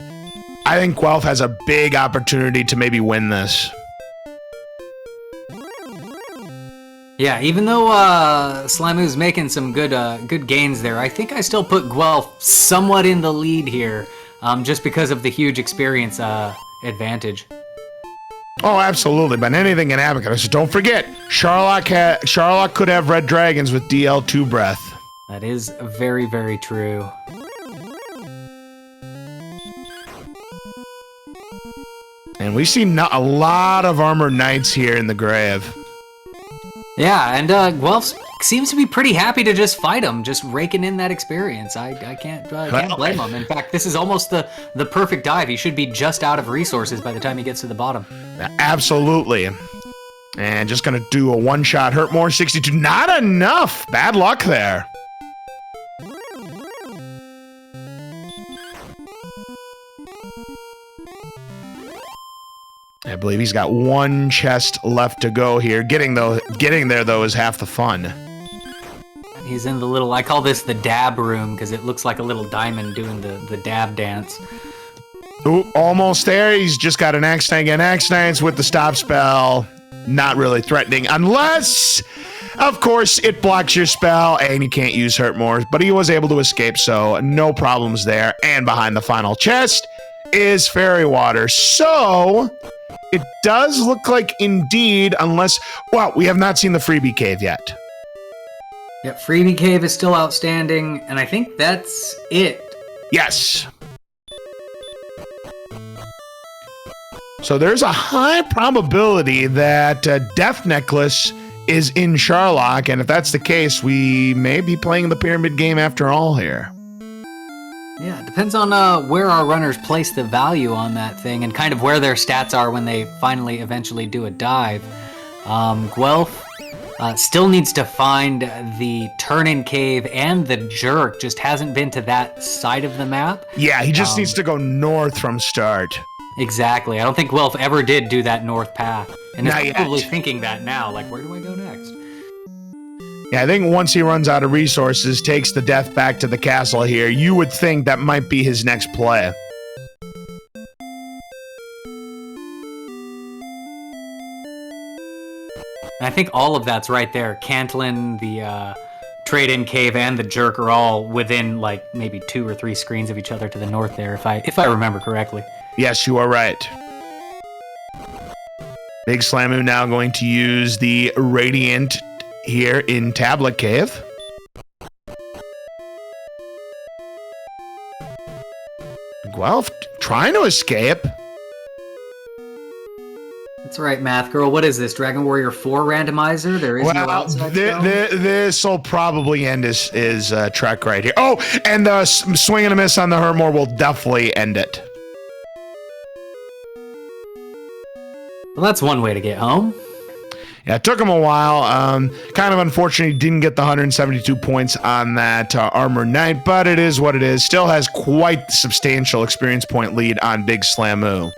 I think Guelph has a big opportunity to maybe win this. Yeah, even though Slammu's making some good gains there, I think I still put Guelph somewhat in the lead here, just because of the huge experience advantage. Oh, absolutely, but anything can happen. So don't forget, Charlotte could have red dragons with DL2 breath. That is very true. And we see a lot of armored knights here in the grave. Yeah, and Guelph seems to be pretty happy to just fight him, just raking in that experience. I can't blame him. In fact, this is almost the perfect dive. He should be just out of resources by the time he gets to the bottom. Absolutely. And just going to do a one-shot hurt more, 62. Not enough. Bad luck there. I believe he's got one chest left to go here. Getting there, though, is half the fun. He's in the little, I call this the dab room, because it looks like a little diamond doing the dab dance. Ooh, almost there. He's just got an Axe Knight. An Axe Knight's with the stop spell. Not really threatening, unless, of course, it blocks your spell, and you can't use Hurt More. But he was able to escape, so no problems there. And behind the final chest is Fairy Water. So it does look like, indeed, unless, well, we have not seen the Freebie Cave yet. Yep, Freebie Cave is still outstanding, and I think that's it. Yes. So there's a high probability that Death Necklace is in Charlock, and if that's the case, we may be playing the Pyramid game after all here. Yeah, it depends on where our runners place the value on that thing and kind of where their stats are when they eventually do a dive. Guelph still needs to find the Turn-In Cave and the Jerk, just hasn't been to that side of the map. Yeah, he just needs to go north from start. Exactly. I don't think Guelph ever did do that north path. And Not is probably yet. thinking that now, like, where do I go next? Yeah, I think once he runs out of resources, takes the death back to the castle here, you would think that might be his next play. And I think all of that's right there. Cantlin, the Trade-In Cave, and the Jerk are all within, like, maybe 2 or 3 screens of each other to the north there, if I remember correctly. Yes, you are right. Big Slammu now going to use the Radiant here in Tablet Cave. Guelph trying to escape. That's right, Math Girl. What is this, Dragon Warrior 4 randomizer? There is no outside this will probably end his trek right here. Oh, and the swing and a miss on the Hermore will definitely end it. Well, that's one way to get home. Yeah, it took him a while. Kind of unfortunate he didn't get the 172 points on that Armor Knight, but it is what it is. Still has quite substantial experience point lead on Big Slammu.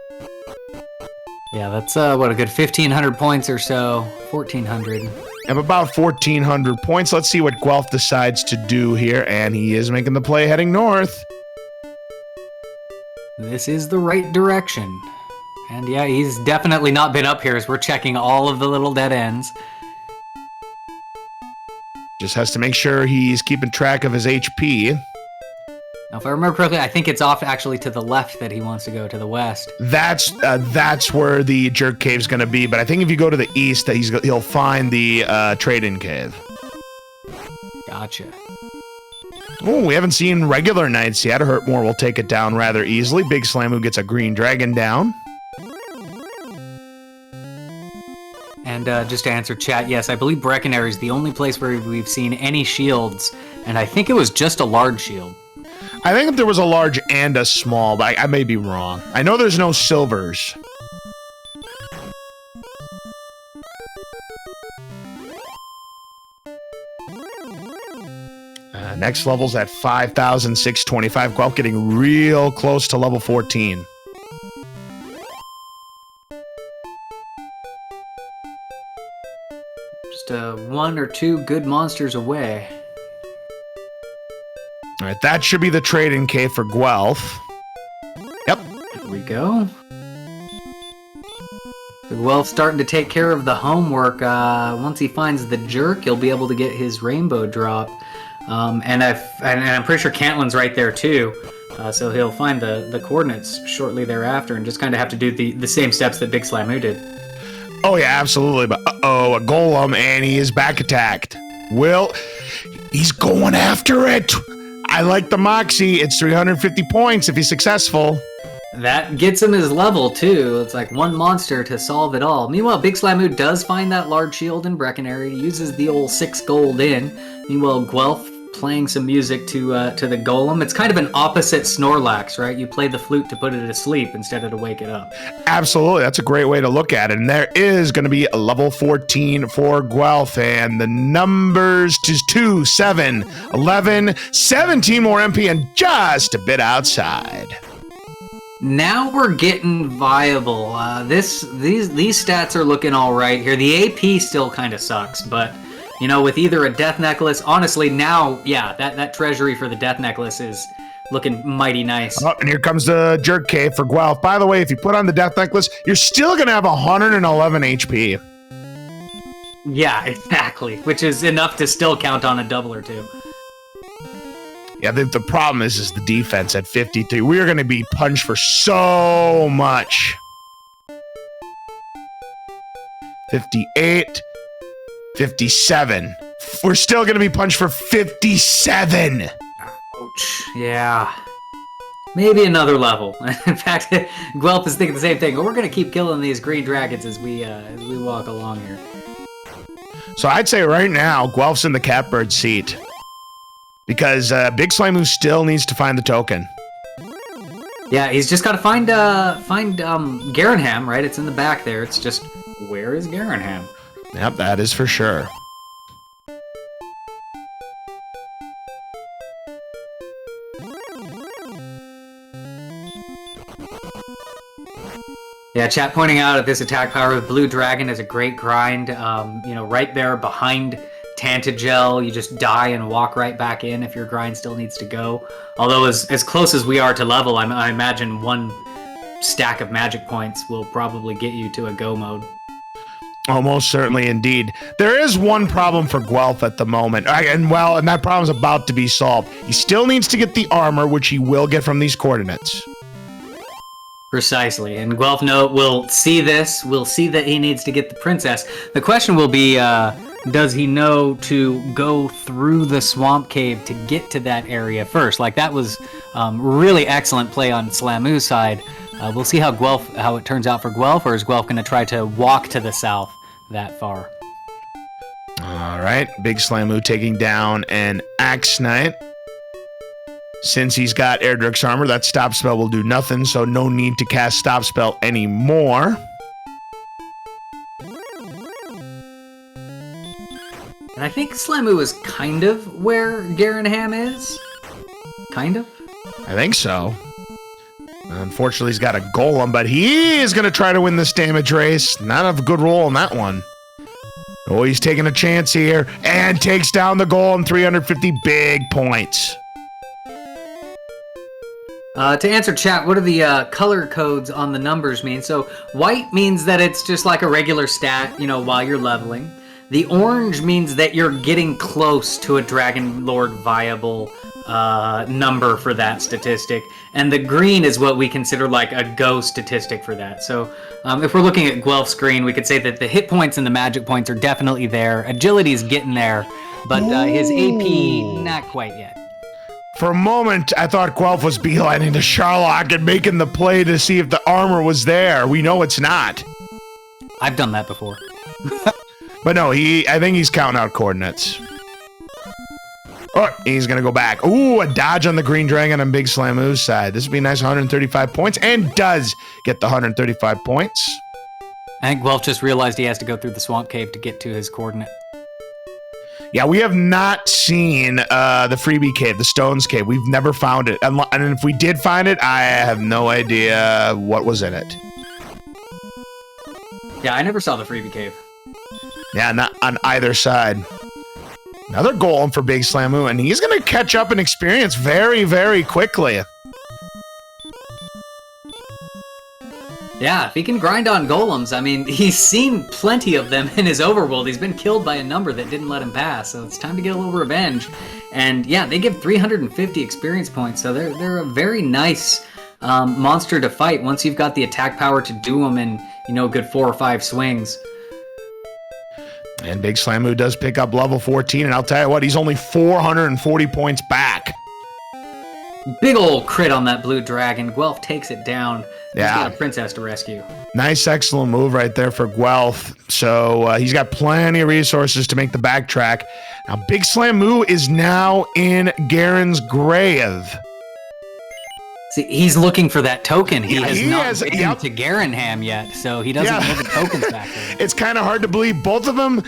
Yeah, that's what, a good 1,500 points or so. 1,400. Have about 1,400 points. Let's see what Guelph decides to do here, and he is making the play heading north. This is the right direction. And yeah, he's definitely not been up here as we're checking all of the little dead ends. Just has to make sure he's keeping track of his HP. Now, if I remember correctly, I think it's off actually to the left that he wants to go, to the west. That's where the Jerk Cave's going to be, but I think if you go to the east, that he'll find the Trade-In Cave. Gotcha. Oh, we haven't seen regular knights yet. Hurtmore will take it down rather easily. Big Slammu gets a green dragon down. And just to answer chat, yes, I believe Breckenary is the only place where we've seen any shields, and I think it was just a large shield. I think there was a large and a small, but I may be wrong. I know there's no silvers. Next level's at 5,625. Guelph getting real close to level 14. Just one or two good monsters away. All right, that should be the trade-in cave for Guelph. Yep. Here we go. So Guelph's starting to take care of the homework. Once he finds the Jerk, he'll be able to get his rainbow drop. And I'm pretty sure Cantlin's right there too. So he'll find the coordinates shortly thereafter and just kind of have to do the same steps that Big Slammu did. Oh yeah, absolutely. But a golem, and he is back attacked. He's going after it. I like the Moxie. It's 350 points if he's successful. That gets him his level, too. It's like one monster to solve it all. Meanwhile, Big Slammu does find that large shield in Breckenary, uses the old 6 gold in. Meanwhile, Guelph playing some music to the golem. It's kind of an opposite Snorlax, right? You play the flute to put it to sleep instead of to wake it up. Absolutely. That's a great way to look at it. And there is going to be a level 14 for Guelph. And the numbers to 2, 7, 11, 17 more MP and just a bit outside. Now we're getting viable. These stats are looking all right here. The AP still kind of sucks, but you know, with either a death necklace, honestly, now, yeah, that treasury for the death necklace is looking mighty nice. Oh, and here comes the Jerk Cave for Guelph. By the way, if you put on the death necklace, you're still going to have 111 HP. Yeah, exactly, which is enough to still count on a double or two. Yeah, the problem is the defense at 53. We're going to be punched for so much. 58. 57. We're still going to be punched for 57. Ouch. Yeah. Maybe another level. In fact, Guelph is thinking the same thing. We're going to keep killing these green dragons as we walk along here. So I'd say right now, Guelph's in the catbird seat. Because Big Slammu still needs to find the token. Yeah, he's just got to find Garanham, right? It's in the back there. It's just, where is Garanham? Yep, that is for sure. Yeah, chat pointing out that this attack power with Blue Dragon is a great grind. Right there behind Tantagel, you just die and walk right back in if your grind still needs to go. Although as close as we are to level, I imagine one stack of magic points will probably get you to a go mode. Almost certainly, indeed. There is one problem for Guelph at the moment, and that problem's about to be solved. He still needs to get the armor, which he will get from these coordinates. Precisely, and Guelph will see this. We'll see that he needs to get the princess. The question will be, does he know to go through the swamp cave to get to that area first? Like, that was really excellent play on Slammu's side. We'll see how it turns out for Guelph, or is Guelph going to try to walk to the south that far? All right, Big Slammu taking down an Axe Knight. Since he's got Erdrick's armor, that stop spell will do nothing, so no need to cast stop spell anymore. And I think Slammu is kind of where Garenham is. Kind of? I think so. Unfortunately, he's got a golem, but he is going to try to win this damage race. Not a good roll on that one. Oh, he's taking a chance here and takes down the golem, 350 big points. To answer chat, what do the color codes on the numbers mean? So white means that it's just like a regular stat, you know, while you're leveling. The orange means that you're getting close to a Dragon Lord viable number for that statistic. And the green is what we consider like a go statistic for that. So if we're looking at Guelph's screen, we could say that the hit points and the magic points are definitely there. Agility's getting there, but his AP, not quite yet. For a moment, I thought Guelph was beelining to Sharlock and making the play to see if the armor was there. We know it's not. I've done that before. But no, I think he's counting out coordinates. Oh, he's going to go back. Ooh, a dodge on the Green Dragon on Big Slammu's side. This would be a nice 135 points, and does get the 135 points. I think Guelph just realized he has to go through the Swamp Cave to get to his coordinate. Yeah, we have not seen the freebie cave, the Stones Cave. We've never found it. And if we did find it, I have no idea what was in it. Yeah, I never saw the freebie cave. Yeah, not on either side. Another golem for Big Slammu, and he's going to catch up in experience very, very quickly. Yeah, if he can grind on golems, I mean, he's seen plenty of them in his overworld. He's been killed by a number that didn't let him pass, so it's time to get a little revenge. And yeah, they give 350 experience points, so they're a very nice monster to fight once you've got the attack power to do them in, you know, a good 4 or 5 swings. And Big Slammu does pick up level 14, and I'll tell you what, he's only 440 points back. Big old crit on that blue dragon. Guelph takes it down. Yeah. He's got a princess to rescue. Nice, excellent move right there for Guelph. So he's got plenty of resources to make the backtrack. Now, Big Slammu is now in Garen's grave. See, he's looking for that token. He has not been yep. to Garenham yet, so he doesn't know the tokens back there. It's kind of hard to believe both of them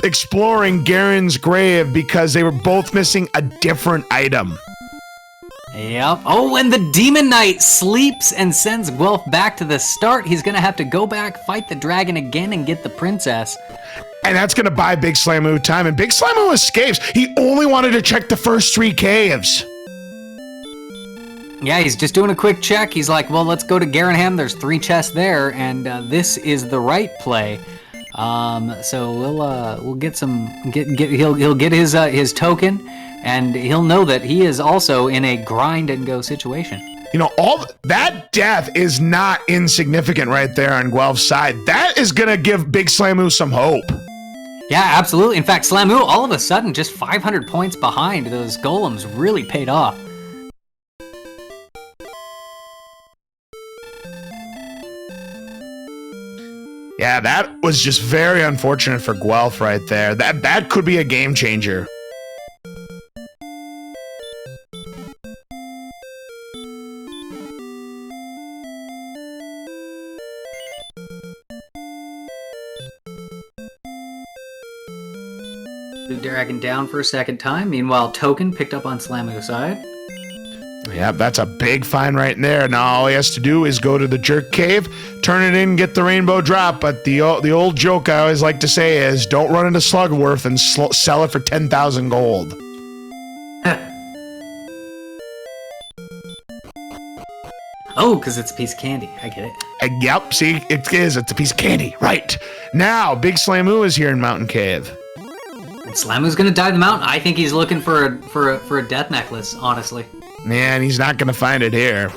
exploring Garen's grave because they were both missing a different item. Yep. Oh, and the Demon Knight sleeps and sends Guelph back to the start. He's going to have to go back, fight the dragon again, and get the princess. And that's going to buy Big Slammu time. And Big Slammu escapes. He only wanted to check the first 3 caves. Yeah, he's just doing a quick check. He's like, well, let's go to Garenham. There's 3 chests there, and this is the right play. So we'll get some. He'll get his token. And he'll know that he is also in a grind and go situation. You know, all that death is not insignificant right there on Guelph's side. That is going to give Big Slammu some hope. Yeah, absolutely. In fact, Slammu, all of a sudden, just 500 points behind. Those golems really paid off. Yeah, that was just very unfortunate for Guelph right there. That could be a game changer. Blue Dragon down for a second time. Meanwhile, Token picked up on Slammu's side. Yep, that's a big find right there. Now all he has to do is go to the Jerk Cave, turn it in, get the rainbow drop. But the old joke I always like to say is, don't run into Slugworth and sell it for 10,000 gold. Oh, because it's a piece of candy. I get it. Yep, see, it is. It's a piece of candy. Right. Now, Big Slammu is here in Mountain Cave. And Slammu's going to dive the mountain. I think he's looking for a death necklace, honestly. Man, he's not going to find it here.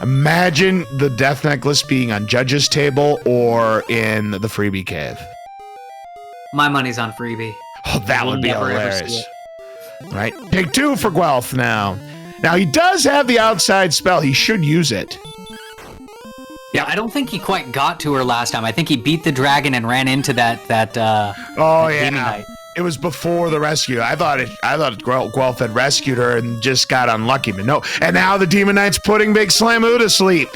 Imagine the death necklace being on Judge's table or in the freebie cave. My money's on freebie. Oh, that We'll would be never, ever hilarious. see Right? Take 2 for Guelph now. Now, he does have the outside spell. He should use it. Yeah, I don't think he quite got to her last time. I think he beat the dragon and ran into that Oh, Demon yeah. Knight. It was before the rescue. I thought Guelph had rescued her and just got unlucky, but no. And now the Demon Knight's putting Big Slammu to sleep.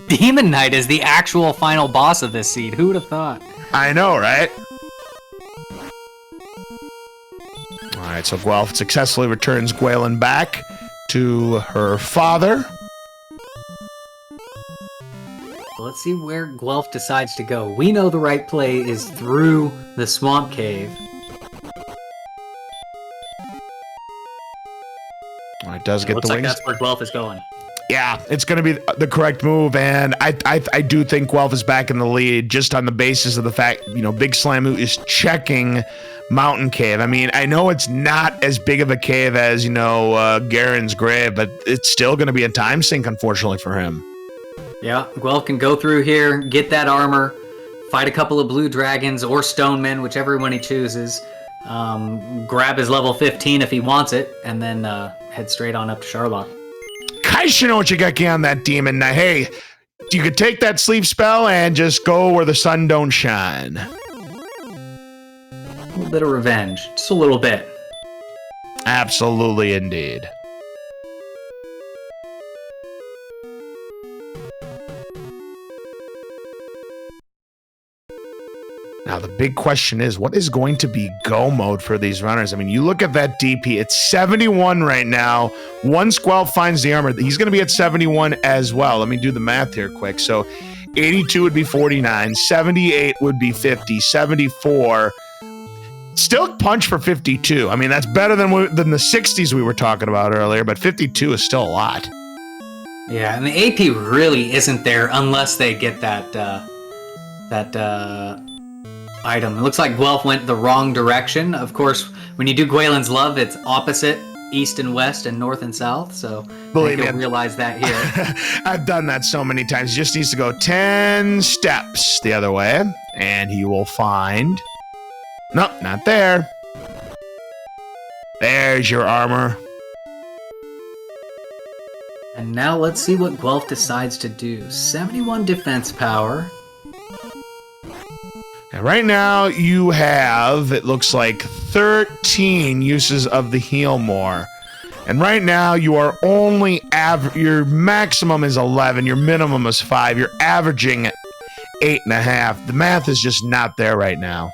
Demon Knight is the actual final boss of this seed. Who would have thought? I know, right? All right, so Guelph successfully returns Gwaelin back to her father. Let's see where Guelph decides to go. We know the right play is through the swamp cave. Well, it does get Looks the like wings. that's where Guelph is going. Yeah, it's going to be the correct move, and I do think Guelph is back in the lead just on the basis of the fact, Big Slammu is checking Mountain Cave. I mean, I know it's not as big of a cave as, Garen's Grave, but it's still going to be a time sink, unfortunately, for him. Yeah, Guelph can go through here, get that armor, fight a couple of blue dragons or stone men, whichever one he chooses, grab his level 15 if he wants it, and then head straight on up to Sharlock. Kaish, you know what you got on that demon. Now, hey, you could take that sleep spell and just go where the sun don't shine. A little bit of revenge, just a little bit. Absolutely, indeed. Now, the big question is, what is going to be go mode for these runners? I mean, you look at that DP, it's 71 right now. Once Guelph finds the armor, he's going to be at 71 as well. Let me do the math here quick. So 82 would be 49, 78 would be 50, 74. Still punch for 52. I mean, that's better than the 60s we were talking about earlier, but 52 is still a lot. Yeah, and the AP really isn't there unless they get that item. It looks like Guelph went the wrong direction. Of course, when you do Gwaelin's Love, it's opposite, east and west and north and south, so Believe me, you'll realize that here. I've done that so many times. He just needs to go 10 steps the other way, and he will find... Nope, not there. There's your armor. And now let's see what Guelph decides to do. 71 defense power. And right now you have, it looks like, 13 uses of the heal more. And right now you are only your maximum is 11, your minimum is 5, you're averaging 8.5. The math is just not there right now.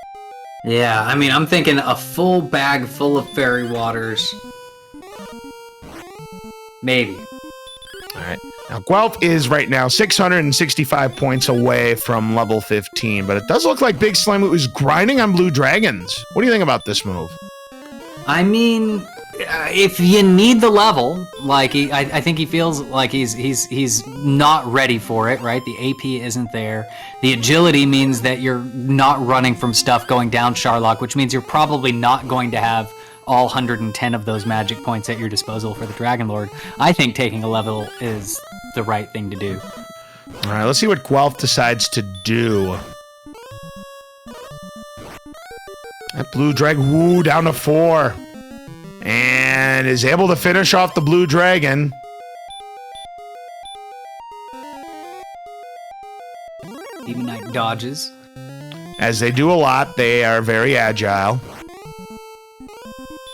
Yeah, I mean, I'm thinking a full bag full of fairy waters. Maybe. All right. Now, Guelph is right now 665 points away from level 15, but it does look like Big Slammu is grinding on blue dragons. What do you think about this move? I mean, if you need the level, like I think he feels like he's not ready for it, right? The AP isn't there. The agility means that you're not running from stuff going down Sharlock, which means you're probably not going to have all 110 of those magic points at your disposal for the Dragon Lord. I think taking a level is the right thing to do. All right, let's see what Guelph decides to do. That blue dragon, woo, down to 4. And is able to finish off the blue dragon. Demon Knight dodges. As they do a lot, they are very agile.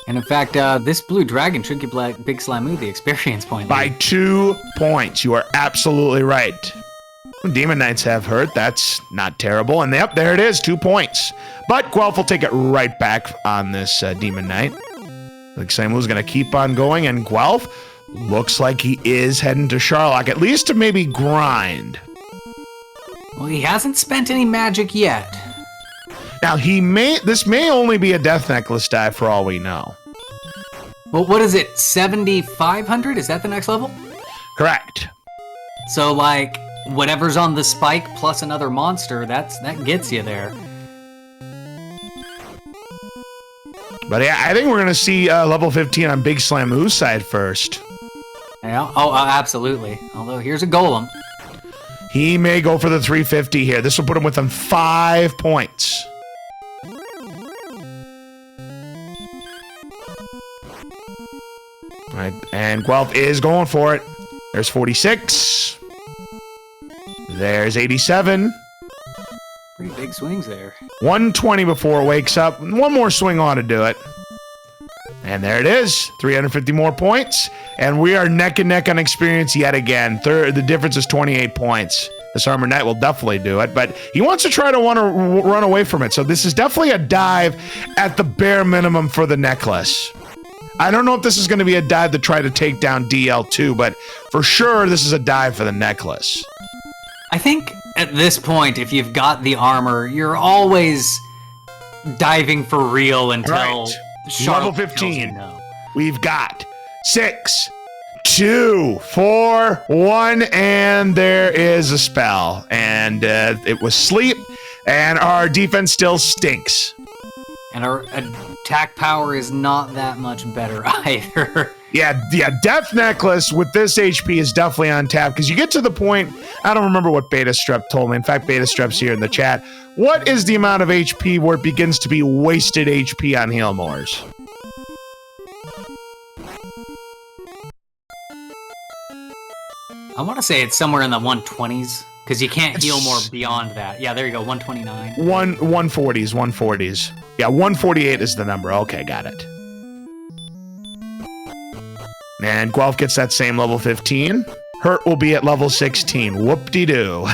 And in fact, this blue dragon should give Big Slammu the experience point. By 2 points. You are absolutely right. Demon Knights have hurt. That's not terrible. And yep, there it is, 2 points. But Guelph will take it right back on this Demon Knight. Big Slammu's going to keep on going, and Guelph looks like he is heading to Sharlock, at least to maybe grind. Well, he hasn't spent any magic yet. Now, this may only be a Death Necklace die for all we know. Well, what is it, 7,500? Is that the next level? Correct. So, like, whatever's on the spike plus another monster, that gets you there. But yeah, I think we're going to see level 15 on Big Slammu's side first. Yeah. Oh, absolutely. Although, here's a golem. He may go for the 350 here. This will put him within 5 points. All right, and Guelph is going for it. There's 46. There's 87. Pretty big swings there. 120 before it wakes up. One more swing on to do it. And there it is. 350 more points. And we are neck and neck on experience yet again. The difference is 28 points. This Armor Knight will definitely do it, but he wants to try to run away from it. So this is definitely a dive at the bare minimum for the necklace. I don't know if this is going to be a dive to try to take down DL2, but for sure this is a dive for the necklace. I think at this point, if you've got the armor, you're always diving for real until level 15. We've got 6, 2, 4, 1, and there is a spell. And it was sleep, and our defense still stinks. And our attack power is not that much better either. Yeah, Death Necklace with this HP is definitely on tap, because you get to the point, I don't remember what Beta Strep told me. In fact, Beta Strep's here in the chat. What is the amount of HP where it begins to be wasted HP on Healmores? I want to say it's somewhere in the 120s, because you can't heal more beyond that. Yeah, there you go, 129. 140s. Yeah, 148 is the number. Okay, got it. And Guelph gets that same level 15. Hurt will be at level 16. Whoop-de-doo.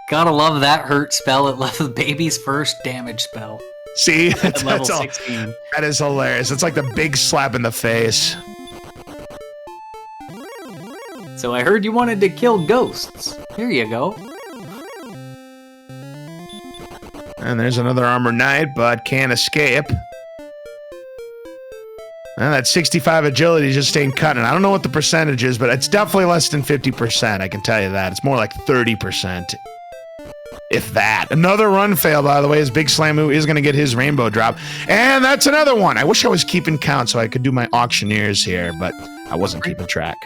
Gotta love that hurt spell at level baby's first damage spell. See? At level 16. That is hilarious. It's like the big slap in the face. So I heard you wanted to kill ghosts. Here you go. And there's another Armor Knight, but can't escape. And that 65 agility just ain't cutting. I don't know what the percentage is, but it's definitely less than 50%. I can tell you that. It's more like 30%. If that. Another run fail, by the way, as Big Slammu is going to get his rainbow drop. And that's another one. I wish I was keeping count so I could do my auctioneers here, but I wasn't keeping track.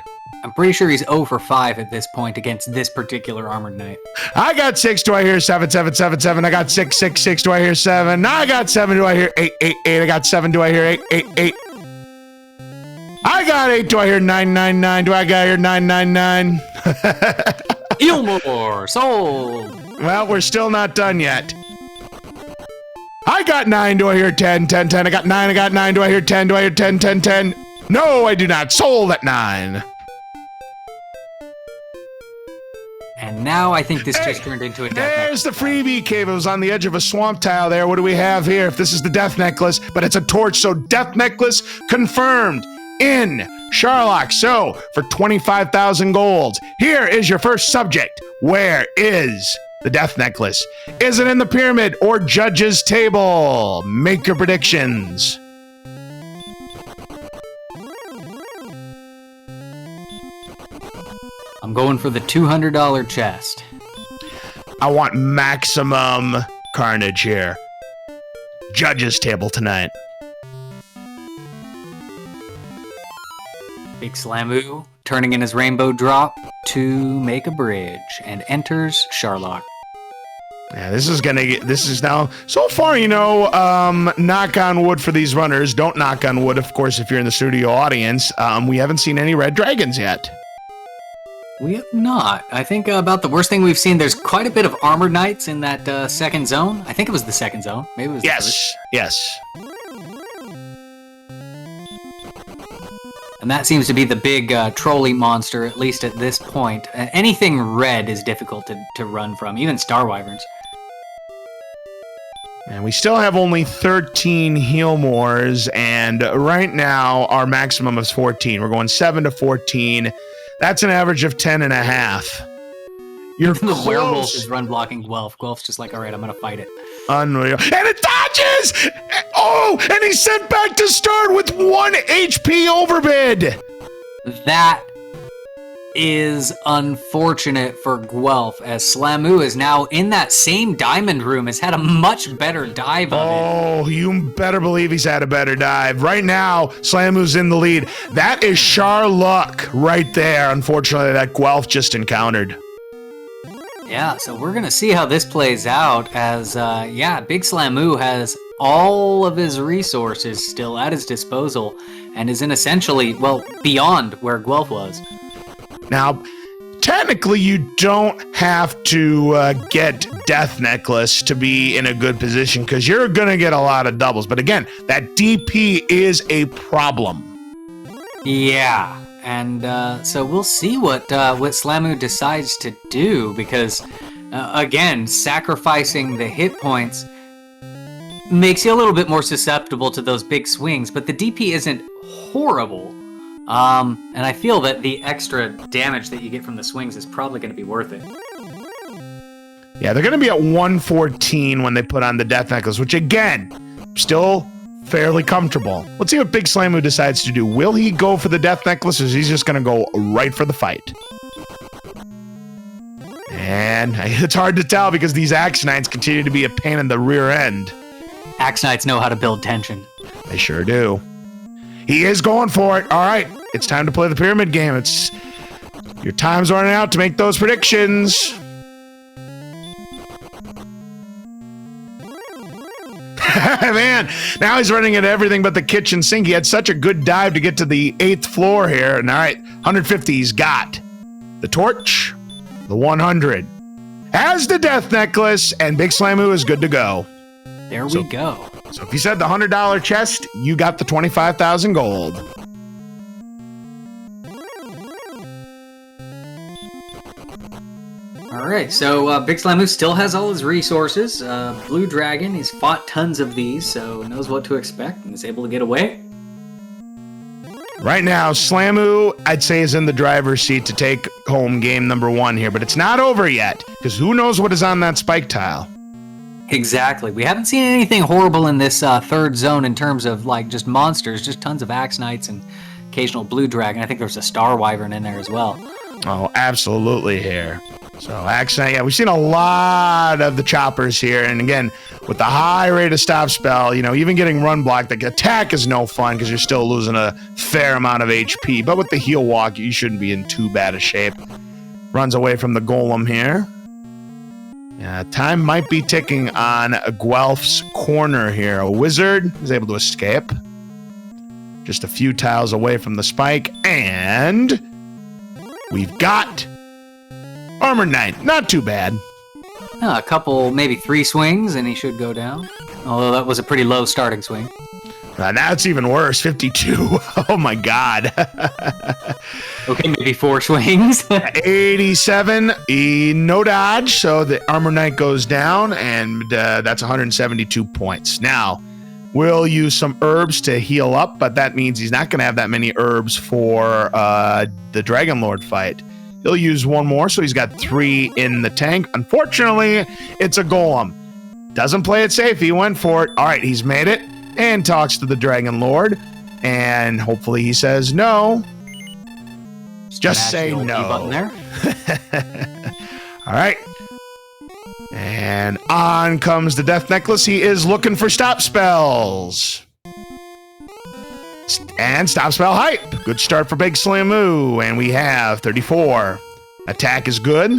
I'm pretty sure he's 0 for 5 at this point against this particular Armored Knight. I got 6. Do I hear 7, 7, 7, 7? I got 6, 6, 6. Do I hear 7? I got 7. Do I hear 8, 8, 8? I got 7. Do I hear 8, 8, 8? I got 8. Do I hear 9, 9, 9? Do I got hear 9, 9, 9? Gilmore, sold. Well, we're still not done yet. I got 9. Do I hear 10, 10, 10? I got 9. I got 9. Do I hear 10? Do I hear 10, 10, 10? No, I do not. Sold at 9. And now I think this just turned into a death necklace. There's the freebie cave. It was on the edge of a swamp tile there. What do we have here? If this is the death necklace, but it's a torch, so death necklace confirmed in Sharlock. So for 25,000 golds, here is your first subject. Where is the death necklace? Is it in the pyramid or judge's table? Make your predictions. I'm going for the $200 chest. I want maximum carnage here. Judge's table tonight. Big Slammu turning in his rainbow drop to make a bridge and enters Sharlock. Yeah, this is now, so far, you know, knock on wood for these runners. Don't knock on wood, of course, if you're in the studio audience. We haven't seen any red dragons yet. We have not. I think about the worst thing we've seen, there's quite a bit of Armored Knights in that second zone. I think it was the second zone. Maybe it was the first. Yes. And that seems to be the big trolley monster, at least at this point. Anything red is difficult to run from, even Star Wyverns. And we still have only 13 Healmores, and right now our maximum is 14. We're going 7 to 14. That's an average of 10 and a half. You're the close. werewolf is run blocking Guelph. Guelph's just like, all right, I'm going to fight it. Unreal. And it dodges! Oh, and he's sent back to start with 1 HP overbid. That is unfortunate for Guelph, as Slammu is now in that same diamond room, has had a much better dive of it. Oh, you better believe he's had a better dive. Right now, Slammu's in the lead. That is Sharlock right there, unfortunately, that Guelph just encountered. Yeah, so we're going to see how this plays out as, Big Slammu has all of his resources still at his disposal and is in essentially, well, beyond where Guelph was. Now, technically, you don't have to get Death Necklace to be in a good position because you're going to get a lot of doubles. But again, that DP is a problem. Yeah, and so we'll see what Slammu decides to do because, again, sacrificing the hit points makes you a little bit more susceptible to those big swings, but the DP isn't horrible. And I feel that the extra damage that you get from the swings is probably going to be worth it. Yeah, they're going to be at 114 when they put on the Death Necklace, which again, still fairly comfortable. Let's see what Big Slammu decides to do. Will he go for the Death Necklace, or is he just going to go right for the fight? And it's hard to tell because these Axe Knights continue to be a pain in the rear end. Axe Knights know how to build tension. They sure do. He is going for it. All right, it's time to play the pyramid game. Your time's running out to make those predictions. Man, now he's running at everything but the kitchen sink. He had such a good dive to get to the 8th floor here. And all right, 150 he's got. The torch, the 100. Has the Death Necklace, and Big Slammu is good to go. There we go. So if you said the $100 chest, you got the 25,000 gold. All right, so Big Slammu still has all his resources. Blue Dragon, he's fought tons of these, so knows what to expect and is able to get away. Right now, Slammu, I'd say, is in the driver's seat to take home game number 1 here, but it's not over yet, because who knows what is on that spike tile. Exactly. We haven't seen anything horrible in this third zone in terms of like just monsters, just tons of Axe Knights and occasional Blue Dragon. I think there's a Star Wyvern in there as well. Oh, absolutely here. So Axe Knight, yeah, we've seen a lot of the choppers here. And again, with the high rate of stop spell, even getting run blocked, the attack is no fun because you're still losing a fair amount of HP. But with the heal walk, you shouldn't be in too bad a shape. Runs away from the golem here. Yeah, time might be ticking on Guelph's corner here. A wizard is able to escape. Just a few tiles away from the spike. And we've got Armor Knight. Not too bad. A couple, maybe 3 swings, and he should go down. Although that was a pretty low starting swing. Now it's even worse. 52. Oh, my God. Okay, maybe 4 swings. 87. No dodge, so the Armor Knight goes down, and that's 172 points. Now, we'll use some herbs to heal up, but that means he's not going to have that many herbs for the Dragon Lord fight. He'll use 1 more, so he's got 3 in the tank. Unfortunately, it's a golem. Doesn't play it safe. He went for it. All right, he's made it and talks to the Dragon Lord, and hopefully he says no. Just say no. Button there. All right. And on comes the Death Necklace. He is looking for stop spells. And stop spell hype. Good start for Big Slammu. And we have 34. Attack is good.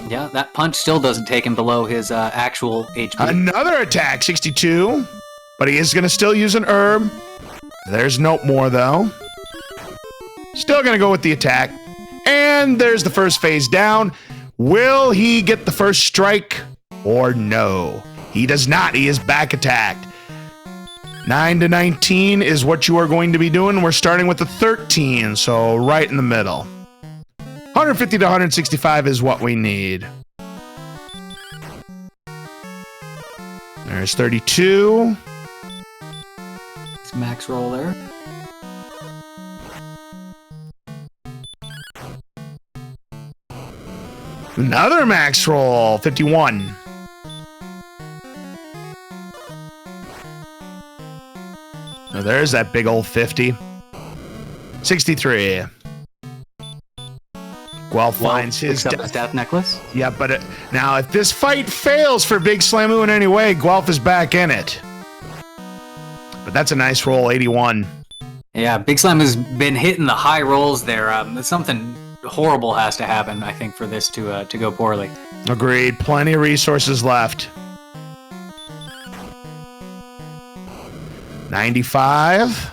Yeah, that punch still doesn't take him below his actual HP. Another attack, 62. But he is going to still use an herb. There's no more, though. Still going to go with the attack. And there's the first phase down. Will he get the first strike or no? He does not. He is back attacked. 9 to 19 is what you are going to be doing. We're starting with the 13, so right in the middle. 150 to 165 is what we need. There's 32. It's max roll there. Another max roll, 51. Now there's that big old 50. 63. Guelph finds his death necklace. Yeah, but now if this fight fails for Big Slammu in any way, Guelph is back in it. But that's a nice roll, 81. Yeah, Big Slammu's been hitting the high rolls there. Something horrible has to happen, I think, for this to go poorly. Agreed. Plenty of resources left. 95.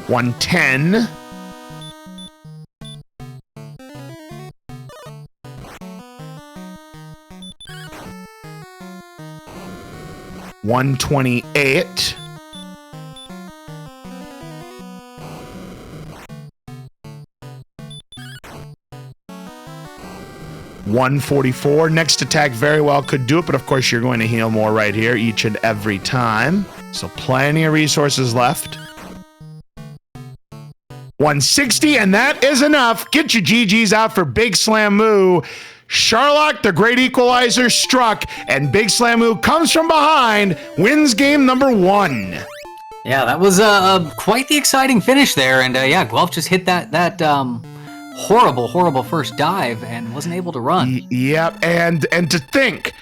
110. 128. 144. Next attack very well could do it, but of course you're going to heal more right here each and every time. So plenty of resources left. 160, and that is enough. Get your GGs out for Big Slammu. Sharlock, the great equalizer, struck, and Big Slammu comes from behind, wins game number 1. Yeah, that was quite the exciting finish there, and yeah, Guelph just hit that horrible first dive and wasn't able to run. Yep, and to think,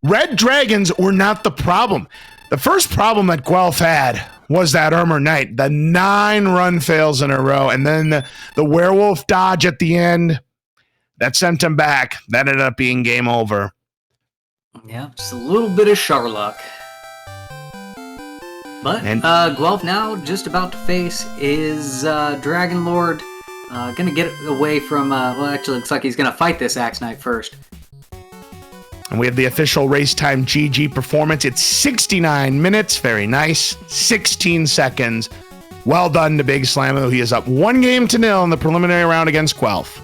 Red Dragons were not the problem. The first problem that Guelph had was that Armor Knight, the 9 run fails in a row, and then the werewolf dodge at the end that sent him back. That ended up being game over. Yeah, just a little bit of Sharlock. But Guelph now just about to face is Dragon Lord. Gonna get away from, well, actually looks like he's gonna fight this Axe Knight first. And we have the official race time GG performance. It's 69 minutes. Very nice. 16 seconds. Well done to Big Slammu. He is up 1-0 in the preliminary round against Guelph.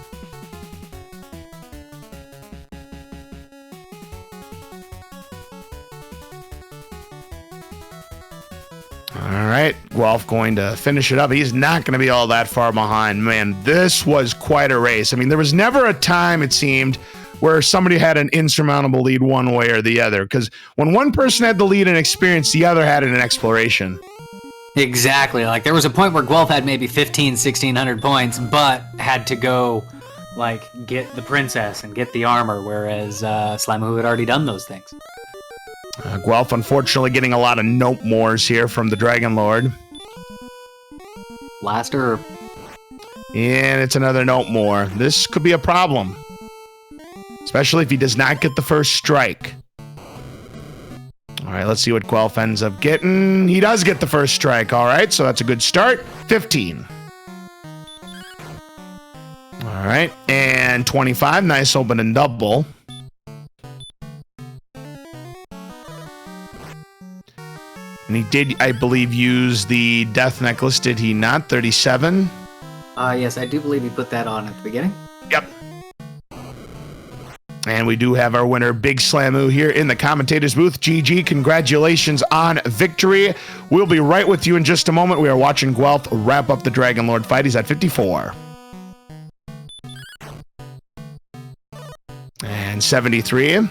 All right, Guelph going to finish it up. He's not going to be all that far behind. Man, this was quite a race. I mean, there was never a time, it seemed, where somebody had an insurmountable lead one way or the other. Because when one person had the lead in experience, the other had it in exploration. Exactly. Like, there was a point where Guelph had maybe 1,600 points, but had to go, like, get the princess and get the armor, whereas Slammu had already done those things. Guelph, unfortunately, getting a lot of nope mores here from the Dragon Lord. Last herb. And it's another nope more. This could be a problem. Especially if he does not get the first strike. All right, let's see what Guelph ends up getting. He does get the first strike. All right, so that's a good start. 15. All right, and 25. Nice open and double. And he did, I believe, use the death necklace, did he not? 37? Yes, I do believe he put that on at the beginning. Yep. And we do have our winner, Big Slammu, here in the commentator's booth. GG, congratulations on victory. We'll be right with you in just a moment. We are watching Guelph wrap up the Dragon Lord fight. He's at 54. And 73.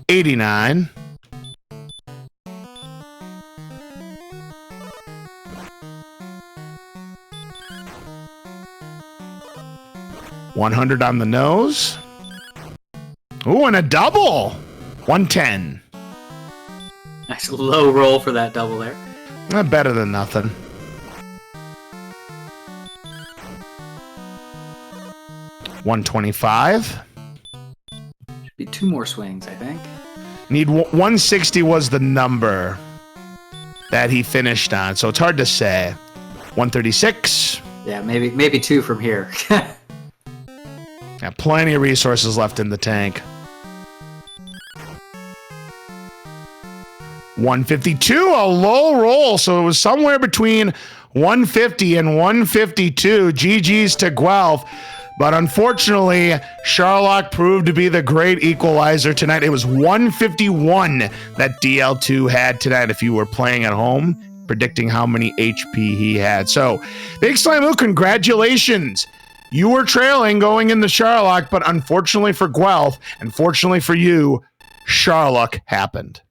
$89. 100 on the nose. Ooh, and a double. 110. Nice low roll for that double there. Better than nothing. $125. Should be 2 more swings, I think. Need 160 was the number that he finished on, so it's hard to say. 136. Yeah, maybe 2 from here. Got plenty of resources left in the tank. 152, a low roll, so it was somewhere between 150 and 152. GG's to Guelph. But unfortunately, Sharlock proved to be the great equalizer tonight. It was 151 that DL2 had tonight if you were playing at home, predicting how many HP he had. So, Big Slammu, congratulations. You were trailing going into Sharlock, but unfortunately for Guelph, and fortunately for you, Sharlock happened.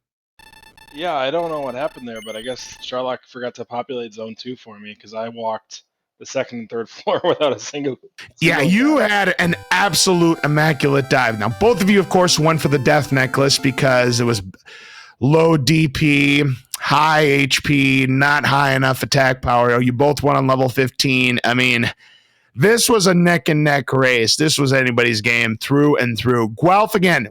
Yeah, I don't know what happened there, but I guess Sharlock forgot to populate Zone 2 for me because I walked the second and third floor without a single Yeah, you had an absolute immaculate dive. Now, both of you, of course, went for the death necklace because it was low DP, high HP, not high enough attack power. You both went on level 15. I mean, this was a neck and neck race. This was anybody's game through and through. Guelph again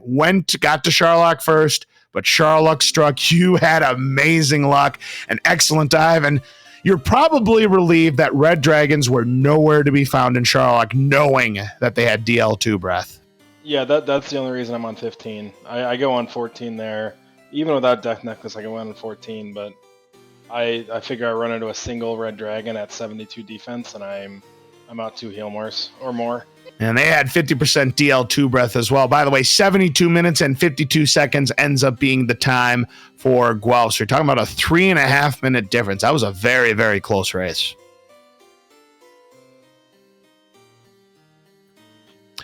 got to Sharlock first, but Sharlock struck. You had amazing luck, an excellent dive, and you're probably relieved that Red Dragons were nowhere to be found in Sharlock, knowing that they had DL2 breath. Yeah, that's the only reason I'm on 15. I go on 14 there. Even without Death Necklace, I can win on 14, but I figure I run into a single Red Dragon at 72 defense, and I'm out 2 heal mores or more. And they had 50% DL2 breath as well. By the way, 72 minutes and 52 seconds ends up being the time for Guelph. So you're talking about a 3.5 minute difference. That was a very, very close race.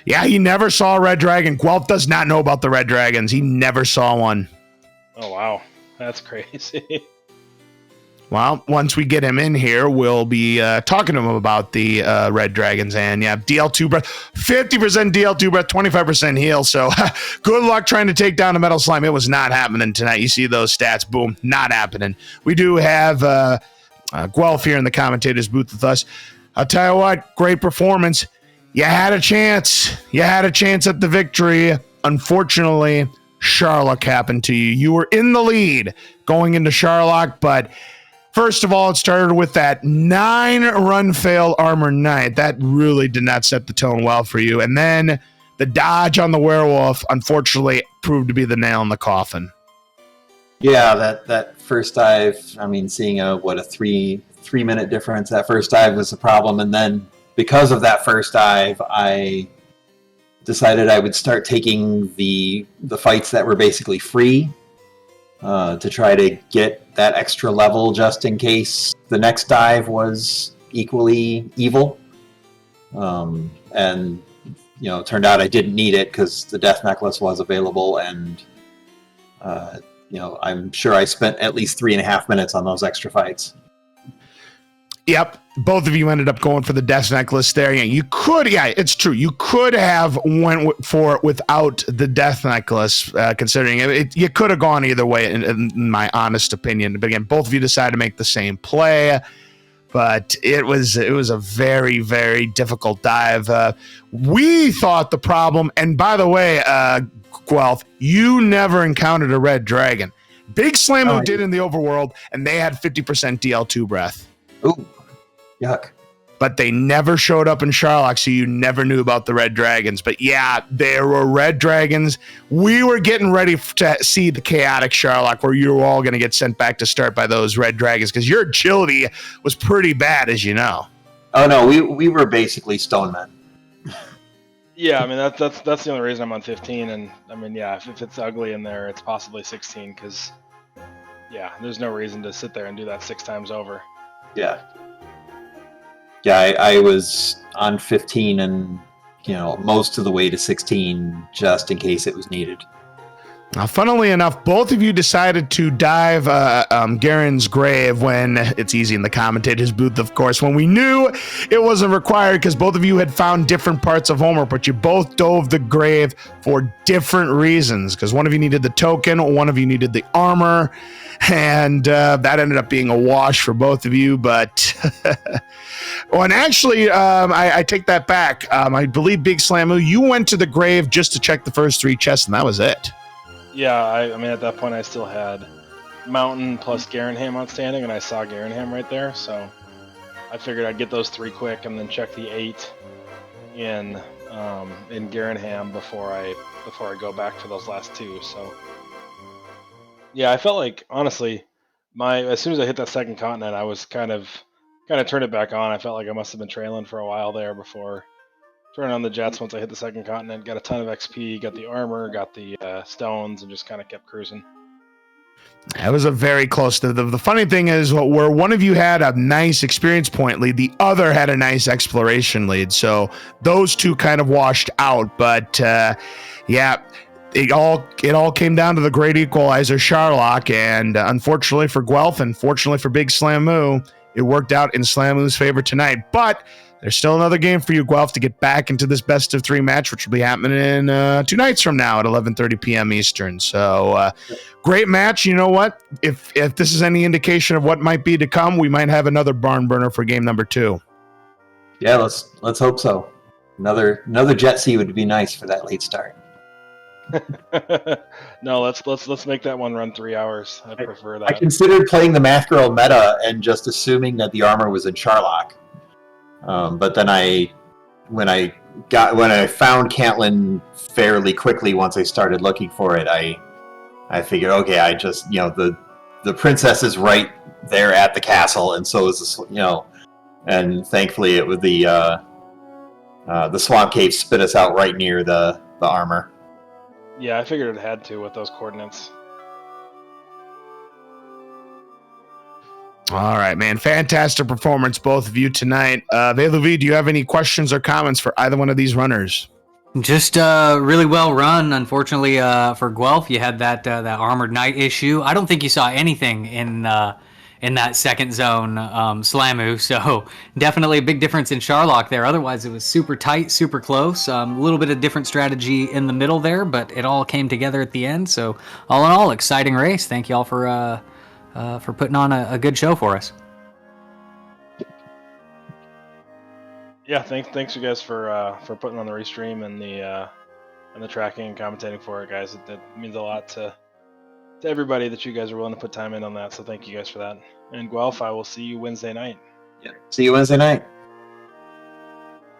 Yeah, he never saw a Red Dragon. Guelph does not know about the Red Dragons. He never saw one. Oh, wow. That's crazy. Well, once we get him in here, we'll be talking to him about the Red Dragons. And yeah, DL2 breath, 50% DL2 breath, 25% heal. So good luck trying to take down a Metal Slime. It was not happening tonight. You see those stats, boom, not happening. We do have Guelph here in the commentator's booth with us. I'll tell you what, great performance. You had a chance. You had a chance at the victory. Unfortunately, Sharlock happened to you. You were in the lead going into Sharlock, but first of all, it started with that 9-run fail Armor Knight. That really did not set the tone well for you. And then the dodge on the Werewolf, unfortunately, proved to be the nail in the coffin. Yeah, that first dive, I mean, seeing a 3-minute difference, that first dive was a problem. And then because of that first dive, I decided I would start taking the fights that were basically free to try to get that extra level just in case the next dive was equally evil. And, you know, it turned out I didn't need it because the Death Necklace was available, and, you know, I'm sure I spent at least 3.5 minutes on those extra fights. Yep, both of you ended up going for the Death Necklace there. Yeah, you could, yeah, it's true. You could have went for it without the Death Necklace, considering it. You could have gone either way, in my honest opinion. But again, both of you decided to make the same play. But it was a very, very difficult dive. We thought the problem, and by the way, Guelph, you never encountered a Red Dragon. Big Slammu did in the overworld, and they had 50% DL2 breath. Ooh. Yuck. But they never showed up in Sharlock, so you never knew about the Red Dragons. But yeah, there were Red Dragons. We were getting ready to see the chaotic Sharlock, where you were all going to get sent back to start by those Red Dragons, because your agility was pretty bad, as you know. Oh no, we were basically stone men. Yeah, I mean that's the only reason I'm on 15, and I mean yeah, if it's ugly in there, it's possibly 16, because yeah, there's no reason to sit there and do that 6 times over. Yeah. Yeah, I was on 15 and, you know, most of the way to 16 just in case it was needed. Now, funnily enough, both of you decided to dive Garen's grave when, it's easy in the commentator's booth, of course, when we knew it wasn't required because both of you had found different parts of Homer, but you both dove the grave for different reasons, because one of you needed the token, one of you needed the armor, and that ended up being a wash for both of you. But well, and actually, I take that back. I believe Big Slammu, you went to the grave just to check the first 3 chests, and that was it. Yeah, I mean at that point I still had Mountain plus Garenham outstanding, and I saw Garenham right there, so I figured I'd get those 3 quick and then check the 8 in Garenham before I go back for those last 2. So yeah, I felt like honestly, as soon as I hit that second continent, I was kind of turned it back on. I felt like I must have been trailing for a while there before turning on the jets. Once I hit the second continent, got a ton of XP, got the armor, got the stones, and just kind of kept cruising. It was a very close to the funny thing is where one of you had a nice experience point lead, the other had a nice exploration lead. So those 2 kind of washed out. But yeah, it all came down to the great equalizer, Sharlock, and unfortunately for Guelph and fortunately for Big Slammu, it worked out in Slammu's favor tonight. But there's still another game for you, Guelph, to get back into this best of 3 match, which will be happening 2 nights from now at 11:30 p.m. Eastern. So great match. You know what? If this is any indication of what might be to come, we might have another barn burner for game number 2. Yeah, let's hope so. Another jet sea would be nice for that late start. No, let's make that one run 3 hours. I prefer that. I considered playing the Math Girl meta and just assuming that the armor was in Charlock. But then when I found Caitlyn fairly quickly once I started looking for it, I figured, okay, I just, the princess is right there at the castle, and so is the, and thankfully it was the swamp cave spit us out right near the armor. Yeah, I figured it had to with those coordinates. All right, man. Fantastic performance, both of you tonight. Veluvi, do you have any questions or comments for either one of these runners? Just really well run. Unfortunately, for Guelph, you had that armored knight issue. I don't think you saw anything in that second zone Slammu, so definitely a big difference in Charlock there. Otherwise, it was super tight, super close. A little bit of different strategy in the middle there, but it all came together at the end. So all in all, exciting race. Thank you all for putting on a good show for us. Yeah, thanks you guys for putting on the restream and the tracking and commentating for it, guys. It means a lot to everybody that you guys are willing to put time in on that. So thank you guys for that. And Guelph, I will see you Wednesday night. Yeah, see you Wednesday night.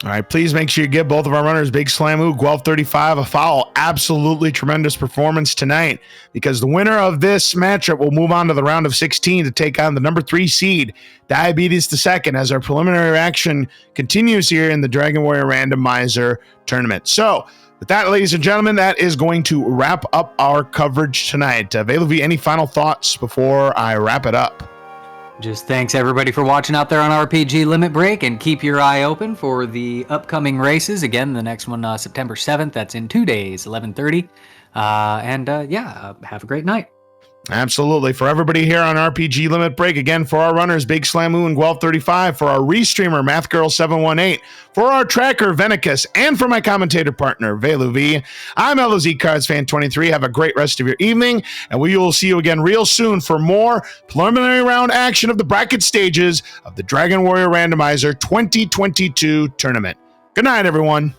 All right, please make sure you give both of our runners, Big Slammu, Guelph35, a follow. Absolutely tremendous performance tonight, because the winner of this matchup will move on to the round of 16 to take on the number 3 seed, Diabetes II, as our preliminary action continues here in the Dragon Warrior Randomizer tournament. So, with that, ladies and gentlemen, that is going to wrap up our coverage tonight. Veluvi, any final thoughts before I wrap it up? Just thanks everybody for watching out there on RPG Limit Break, and keep your eye open for the upcoming races. Again, the next one September 7th. That's in 2 days, 11:30. Have a great night. Absolutely. For everybody here on RPG Limit Break, again, for our runners, Big Slammu and Guelph35, for our restreamer, MathGirl718, for our tracker, Venicus, and for my commentator partner, Veluvi, I'm LOZCardsFan23. Have a great rest of your evening, and we will see you again real soon for more preliminary round action of the bracket stages of the Dragon Warrior Randomizer 2022 tournament. Good night, everyone.